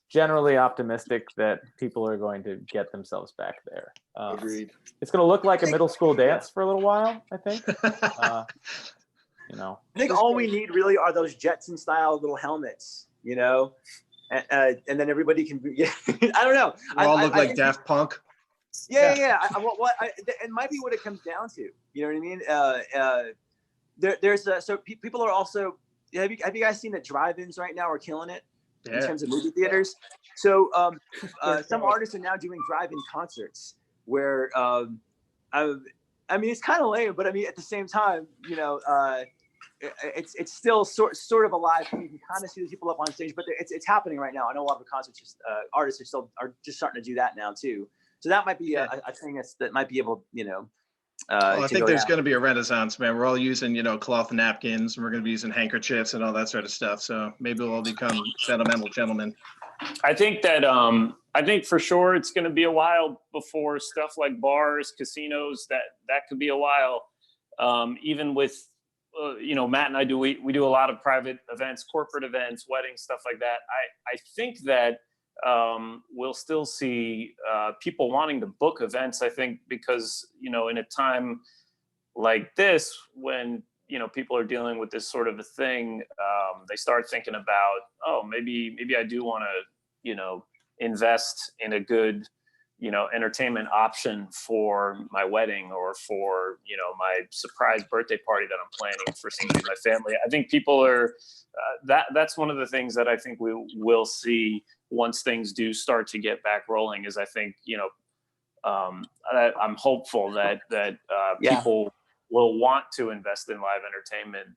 generally optimistic that people are going to get themselves back there. Agreed. It's going to look like a middle school dance for a little while, I think. I think all we need really are those Jetson style little helmets, and then everybody can be, I don't know. We all look like Daft Punk. Yeah. It might be what it comes down to. You know what I mean? So people are also, have you guys seen that drive-ins right now are killing it? In terms of movie theaters. So some artists are now doing drive-in concerts where, I mean, it's kind of lame, but I mean, at the same time, it's still sort of alive. You can kind of see the people up on stage, but it's happening right now. I know a lot of the concerts, artists are just starting to do that now too. So that might be a thing that might be able, I think there's going to be a renaissance, man. We're all using, cloth napkins, and we're going to be using handkerchiefs and all that sort of stuff. So maybe we'll all become sentimental gentlemen. I think that I think for sure it's going to be a while before stuff like bars, casinos, that could be a while. Even with Matt and I we do a lot of private events, corporate events, weddings, stuff like that. I think that we'll still see people wanting to book events, I think, because, in a time like this, when, people are dealing with this sort of a thing, they start thinking about, maybe I do want to, invest in a good, entertainment option for my wedding or for, my surprise birthday party that I'm planning for somebody in my family. I think people are, that's one of the things that I think we will see once things do start to get back rolling, is I think, I'm hopeful that people will want to invest in live entertainment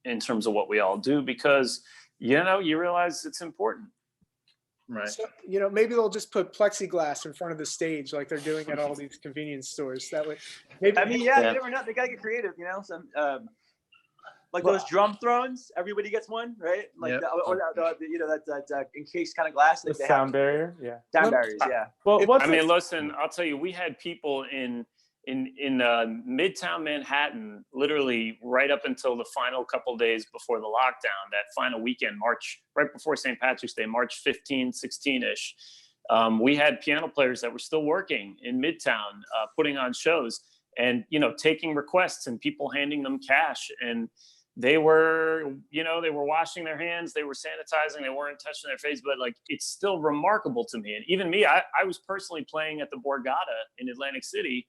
in terms of what we all do, because, you realize it's important. Right. So, maybe they'll just put plexiglass in front of the stage like they're doing at all these convenience stores. That way, maybe. I mean, you never know. They gotta get creative, some like those drum thrones. Everybody gets one, right? Like that encased kind of glass. The sound barrier, sound barriers, yeah. Well, listen, I'll tell you, we had people in Midtown Manhattan, literally right up until the final couple days before the lockdown, that final weekend, right before St. Patrick's Day, March 15, 16-ish. We had piano players that were still working in Midtown, putting on shows and, taking requests and people handing them cash. And they were, they were washing their hands, they were sanitizing, they weren't touching their face, but like, it's still remarkable to me. And even me, I was personally playing at the Borgata in Atlantic City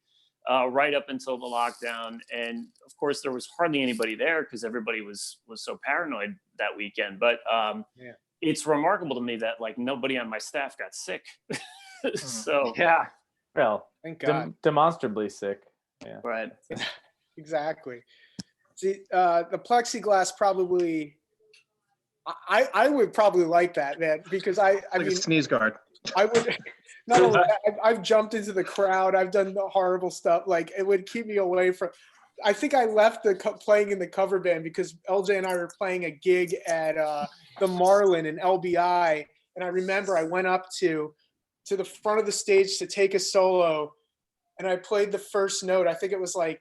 right up until the lockdown. And of course there was hardly anybody there because everybody was so paranoid that weekend. But it's remarkable to me that like nobody on my staff got sick. So Yeah. Well, Thank God. demonstrably sick. Yeah. Right. Exactly. See, the plexiglass probably, I would probably like that, man, because I Like mean, a sneeze guard. I would, not only that, I've jumped into the crowd. I've done the horrible stuff. Like, it would keep me away from, I think I left playing in the cover band because LJ and I were playing a gig at the Marlin in LBI. And I remember I went up to the front of the stage to take a solo, and I played the first note. I think it was like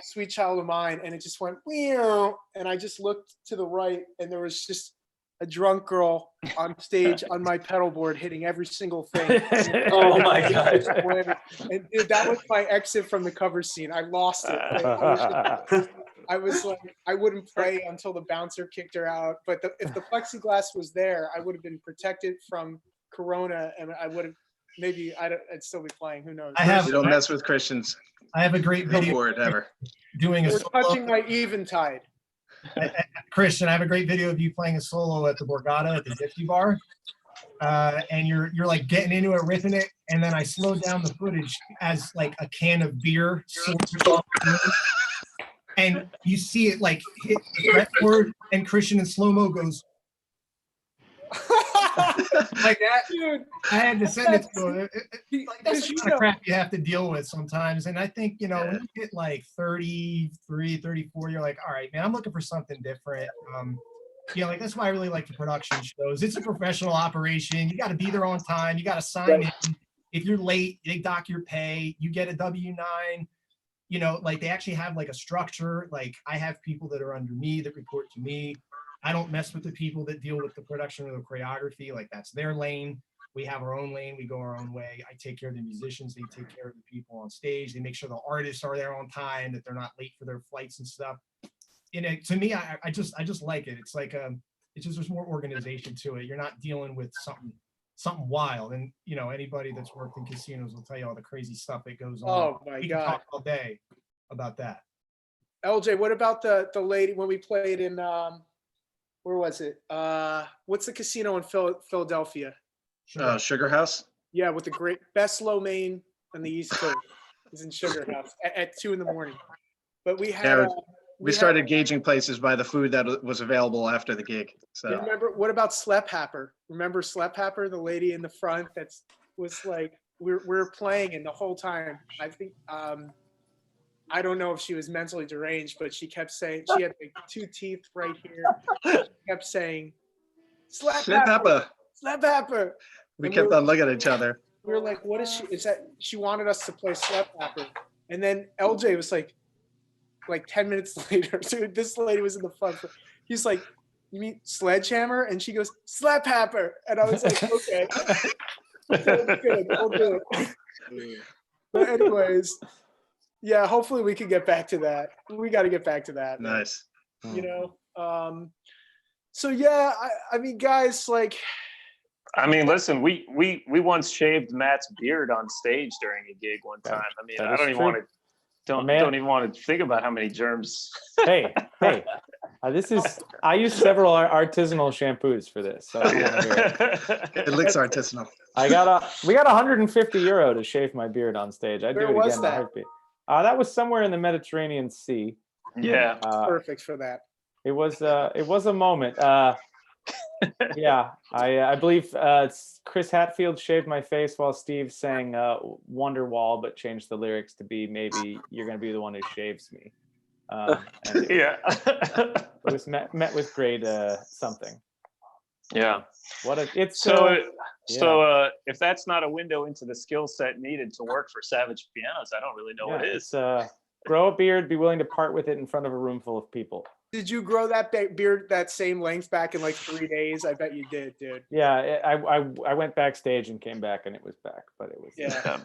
Sweet Child of Mine, and it just went meow, and I just looked to the right, and there was just a drunk girl on stage on my pedal board hitting every single thing. Oh my God. And dude, that was my exit from the cover scene. I lost it. I was like, I wouldn't play until the bouncer kicked her out. But if the plexiglass was there, I would have been protected from Corona, and I would have I'd still be playing. Who knows? You don't mess with Christians. I have a great Go video for it, ever. doing a We're solo. touching my Eventide. Christian, I have a great video of you playing a solo at the Borgata at the Gypsy Bar. And you're like getting into it, ripping it, and then I slowed down the footage as like a can of beer and you see it like hit the fretboard, and Christian in slow-mo goes like that. Dude, I had to send it to him. Like, that's the kind of crap you have to deal with sometimes. And I think, when you hit like 33, 34, you're like, all right, man, I'm looking for something different. Like that's why I really like the production shows. It's a professional operation. You got to be there on time. You got to sign in. If you're late, they dock your pay. You get a W-9. Like they actually have like a structure. Like I have people that are under me that report to me. I don't mess with the people that deal with the production or the choreography. Like that's their lane. We have our own lane. We go our own way. I take care of the musicians. They take care of the people on stage. They make sure the artists are there on time, that they're not late for their flights and stuff. To me, I just like it. It's like it's just there's more organization to it. You're not dealing with something wild. And anybody that's worked in casinos will tell you all the crazy stuff that goes on. Oh my we God! can talk all day about that. LJ, what about the lady when we played in where was it? What's the casino in Philadelphia? Sugar House. Yeah, with the best low main on the East Coast. Is in Sugar House at 2 a.m. But we had. We started gauging places by the food that was available after the gig. So remember, what about Slep Happer? Remember Slep Happer, the lady in the front was like we're playing, and the whole time I think I don't know if she was mentally deranged, but she kept saying, she had like 2 teeth right here. She kept saying, Slep Happer, Slep Happer. We kept on looking at each other. We were like, what is she? Is that she wanted us to play Slep Happer? And then LJ was like 10 minutes later, so this lady was in the front. He's like, you mean Sledgehammer? And she goes, Slap Happer. And I was like, okay. Good, I'll do it. But anyways, yeah, hopefully we can get back to that. We got to get back to that. Nice. So yeah, I mean, guys, like. I mean, listen, we once shaved Matt's beard on stage during a gig one time. I mean, I don't even want to. Don't even want to think about how many germs. Hey, I use several artisanal shampoos for this. So it looks artisanal. We got 150 euro to shave my beard on stage. I'd do it again in a heartbeat. That was somewhere in the Mediterranean Sea. Yeah, perfect for that. It was a moment. Yeah, I believe Chris Hatfield shaved my face while Steve sang Wonderwall, but changed the lyrics to be maybe you're going to be the one who shaves me. Yeah. It was met with great something. Yeah. So if that's not a window into the skill set needed to work for Savage Pianos, I don't really know what is. Grow a beard, be willing to part with it in front of a room full of people. Did you grow that beard that same length back in like 3 days? I bet you did, dude. Yeah, I went backstage and came back and it was back, but it was. Yeah.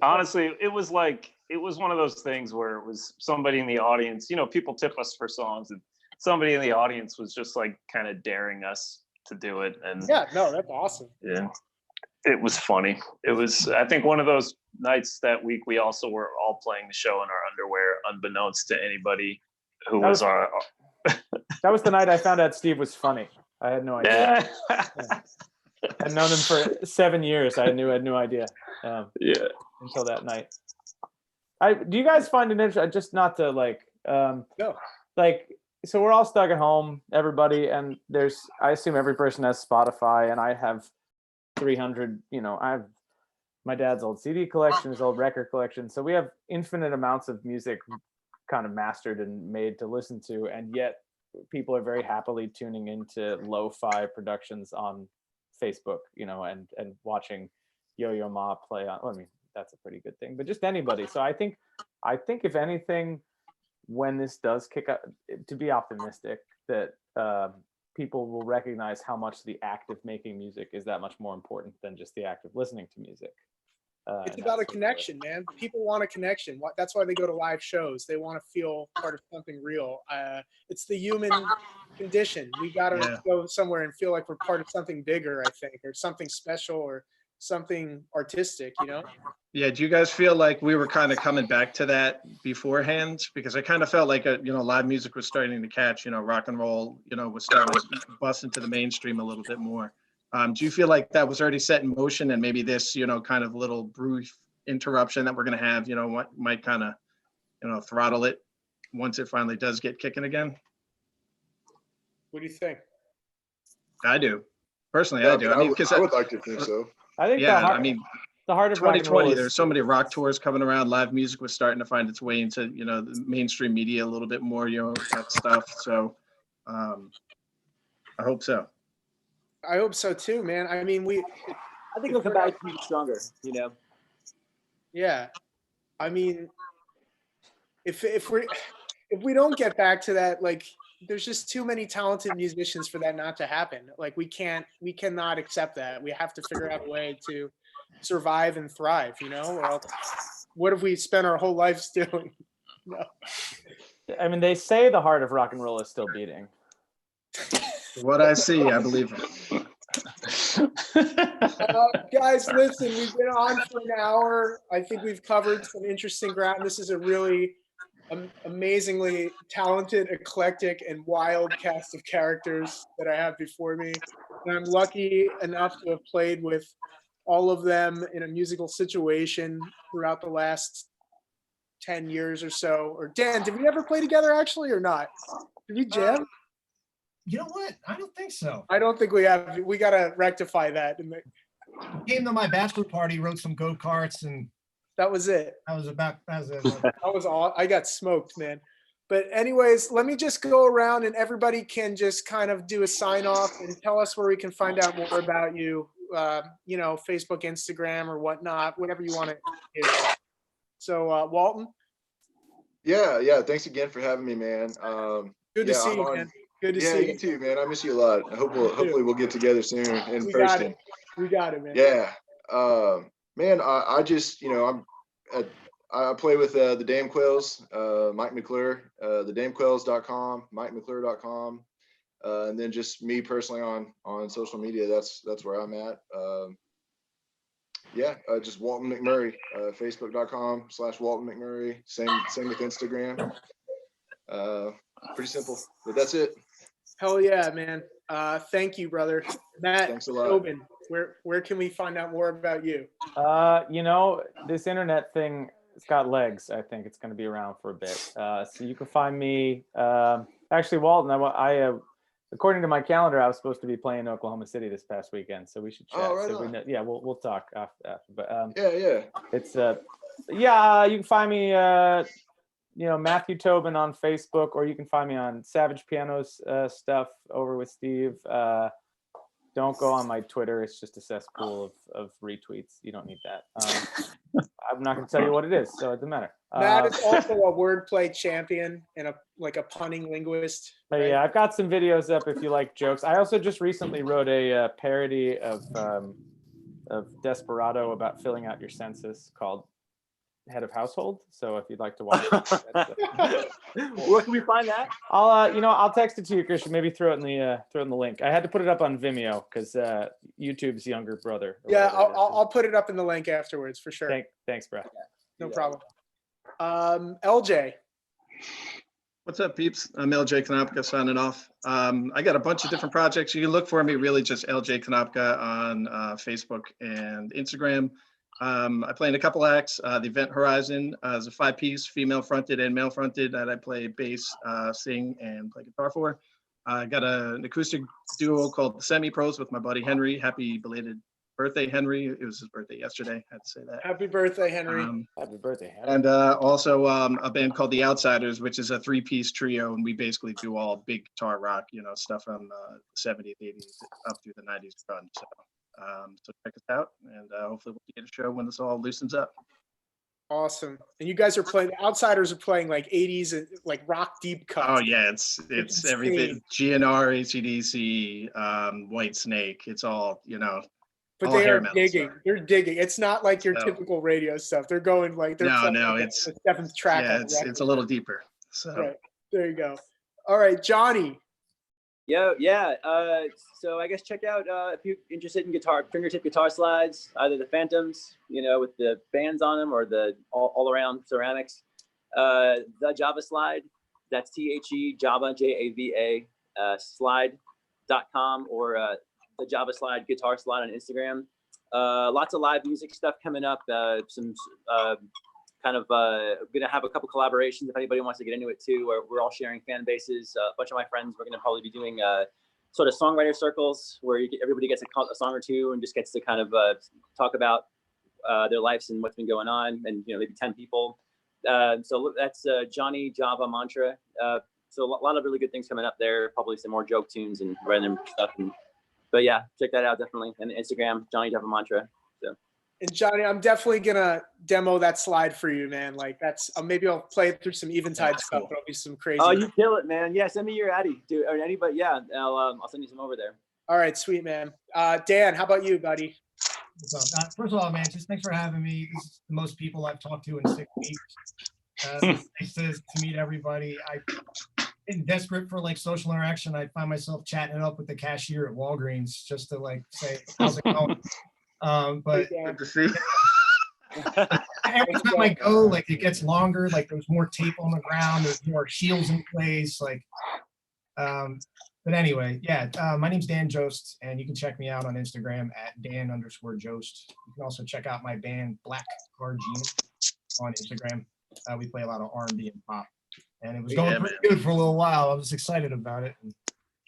Honestly, it was one of those things where it was somebody in the audience. People tip us for songs, and somebody in the audience was just like kind of daring us to do it, and Yeah, no, that's awesome. yeah, it was funny. It was, I think, one of those nights that week we also were all playing the show in our underwear, unbeknownst to anybody who was our. That was the night I found out Steve was funny. I had no idea. Yeah. I'd known him for 7 years. I had no idea. Yeah. Until that night. Do you guys find it interesting? Just not to like, No. like, so we're all stuck at home, everybody, and I assume every person has Spotify, and I have 300. I have my dad's old CD collection, his old record collection, so we have infinite amounts of music kind of mastered and made to listen to, and yet people are very happily tuning into lo-fi productions on Facebook, and watching Yo-Yo Ma play on. Well, I mean, that's a pretty good thing, but just anybody. So I think if anything, when this does kick up, to be optimistic that people will recognize how much the act of making music is that much more important than just the act of listening to music. It's about a connection, man. People want a connection. That's why they go to live shows. They want to feel part of something real. It's the human condition. We got to go somewhere and feel like we're part of something bigger, I think, or something special or something artistic, Yeah, do you guys feel like we were kind of coming back to that beforehand? Because I kind of felt like, live music was starting to catch, rock and roll, was starting to bust into the mainstream a little bit more. Do you feel like that was already set in motion, and maybe this, kind of little brief interruption that we're going to have, what might kind of, throttle it once it finally does get kicking again? What do you think? I do. Personally, Yeah, I do. I would like to think so. I think the heart of rock and roll 2020, is, there's so many rock tours coming around. Live music was starting to find its way into, the mainstream media a little bit more, that stuff. So I hope so. I hope so too, man. I mean, I think it'll come back stronger, Yeah. I mean, if we don't get back to that, like, there's just too many talented musicians for that not to happen. Like, we cannot accept that. We have to figure out a way to survive and thrive, or else what have we spent our whole lives doing? No. I mean, they say the heart of rock and roll is still beating. What I see, I believe it. Guys, listen, we've been on for an hour. I think we've covered some interesting ground. This is a really amazingly talented, eclectic, and wild cast of characters that I have before me. And I'm lucky enough to have played with all of them in a musical situation throughout the last 10 years or so. Or Dan, did we ever play together actually or not? Did we jam? You know what? I don't think so. I don't think we have. We got to rectify that. Came to my bachelor party, rode some go-karts, and that was it. That was all. I got smoked, man. But anyways, let me just go around and everybody can just kind of do a sign off and tell us where we can find out more about you. Facebook, Instagram, or whatnot, whatever you want to do. So, Walton. Yeah. Thanks again for having me, man. Good to see you, man. Good to see you. Yeah, you too, man. I miss you a lot. Hopefully we'll get together soon in person. We got it, man. Yeah. Man, I just, I play with the Damn Quails, Mike McClure, thedamnquails.com, MikeMcClure.com, and then just me personally on social media. That's where I'm at. Just Walton McMurray, Facebook.com/Walton McMurray. Same with Instagram. Pretty simple, but that's it. Hell yeah, man. Thank you, brother. Matt, thanks a lot. Tobin, where can we find out more about you? This internet thing, it's got legs. I think it's going to be around for a bit. So you can find me. Actually, Walton, I according to my calendar, I was supposed to be playing in Oklahoma City this past weekend, so we should chat. Oh, right so on. we'll talk after. But it's you can find me. Matthew Tobin on Facebook, or you can find me on Savage Pianos stuff over with Steve. Don't go on my Twitter. It's just a cesspool of retweets. You don't need that. I'm not going to tell you what it is, so it doesn't matter. Matt is also a wordplay champion and a punning linguist. Right? Yeah, I've got some videos up if you like jokes. I also just recently wrote a parody of Desperado about filling out your census called head of household. So if you'd like to watch, Where can we find that? I'll text it to you, Christian. Maybe throw it in the link. I had to put it up on Vimeo because YouTube's younger brother. Yeah, I'll put it up in the link afterwards for sure. Thanks, bro. No problem. LJ. What's up, peeps? I'm LJ Konopka signing off. I got a bunch of different projects. You can look for me really just LJ Konopka on Facebook and Instagram. I play in a couple acts. The Event Horizon is a 5-piece, female fronted and male fronted that I play bass, sing, and play guitar for. I got an acoustic duo called the Semi Pros with my buddy Henry. Happy belated birthday, Henry. It was his birthday yesterday. I had to say that. Happy birthday, Henry. Happy birthday, Henry. And also a band called The Outsiders, which is a 3-piece trio, and we basically do all big guitar rock, stuff from the 70s, 80s, up through the 90s grunge. So check us out, and hopefully we'll get a show when this all loosens up. Awesome. And you guys are playing, the Outsiders are playing like 80s and like rock deep cuts. Oh yeah, it's everything. GNR, AC/DC, White Snake. It's all But all they hair are metal digging. stuff. They're digging. It's not like your So- typical radio stuff. They're going like they're playing like it's the 7th track. yeah, on the it's record. a little deeper. So Right. There you go. All right, Johnny. Yeah. So I guess check out if you're interested in fingertip guitar slides, either the Phantoms, with the bands on them, or the all around ceramics. The Java slide, that's THE Java JAVA slide.com, or the Java slide guitar slide on Instagram. Lots of live music stuff coming up. Some gonna have a couple collaborations if anybody wants to get into it too. We're all sharing fan bases. A bunch of my friends, we're gonna probably be doing sort of songwriter circles where everybody gets a song or two and just gets to kind of talk about their lives and what's been going on, and maybe 10 people. So that's Jonny Java Mantra. So a lot of really good things coming up there. Probably some more joke tunes and random stuff. But yeah, check that out definitely. And Instagram, Jonny Java Mantra. And Johnny, I'm definitely gonna demo that slide for you, man. Like that's maybe I'll play it through some Eventide stuff. Cool. But it'll be some crazy. Oh, you kill it, man. Yeah, send me your Addy, dude, or anybody. Yeah, I'll send you some over there. All right, sweet man. Dan, how about you, buddy? What's up? First of all, man, just thanks for having me. This is the most people I've talked to in 6 weeks. It's nice to meet everybody. I've been desperate for like social interaction. I find myself chatting it up with the cashier at Walgreens just to like say, how's it going? But good to see. every time I go, like it gets longer, like there's more tape on the ground, there's more shields in place, like but anyway, yeah, my name's Dan Jost, and you can check me out on Instagram at Dan_Jost. You can also check out my band Black Card Gene on Instagram. We play a lot of R&B and pop, and it was going pretty good for a little while. I was excited about it.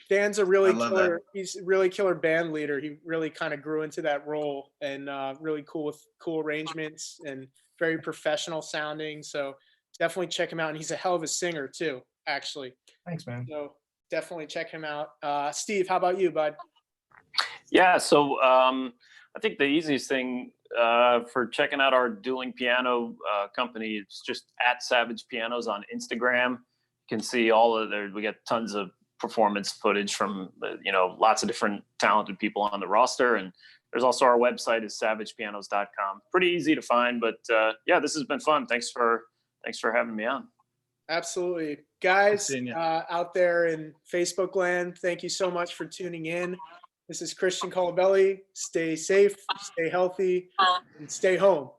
Dan's a really I love killer. He's a really killer band leader. He really kind of grew into that role, and really cool with cool arrangements and very professional sounding. So definitely check him out. And he's a hell of a singer too, actually. Thanks, man. So definitely check him out. Steve, how about you, bud? Yeah, so I think the easiest thing for checking out our dueling piano company is just at Savage Pianos on Instagram. You can see all of their, we got tons of performance footage from lots of different talented people on the roster, and there's also our website is savagepianos.com. Pretty easy to find, but yeah, this has been fun. Thanks for having me on. Absolutely. Guys seeing you. out there in Facebook land, thank you so much for tuning in. This is Christian Colabelli. Stay safe, stay healthy, and stay home.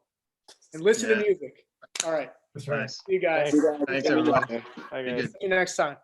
And listen to music. All right. That's right. Nice. See you guys. Thanks everybody. Bye, guys. See you next time.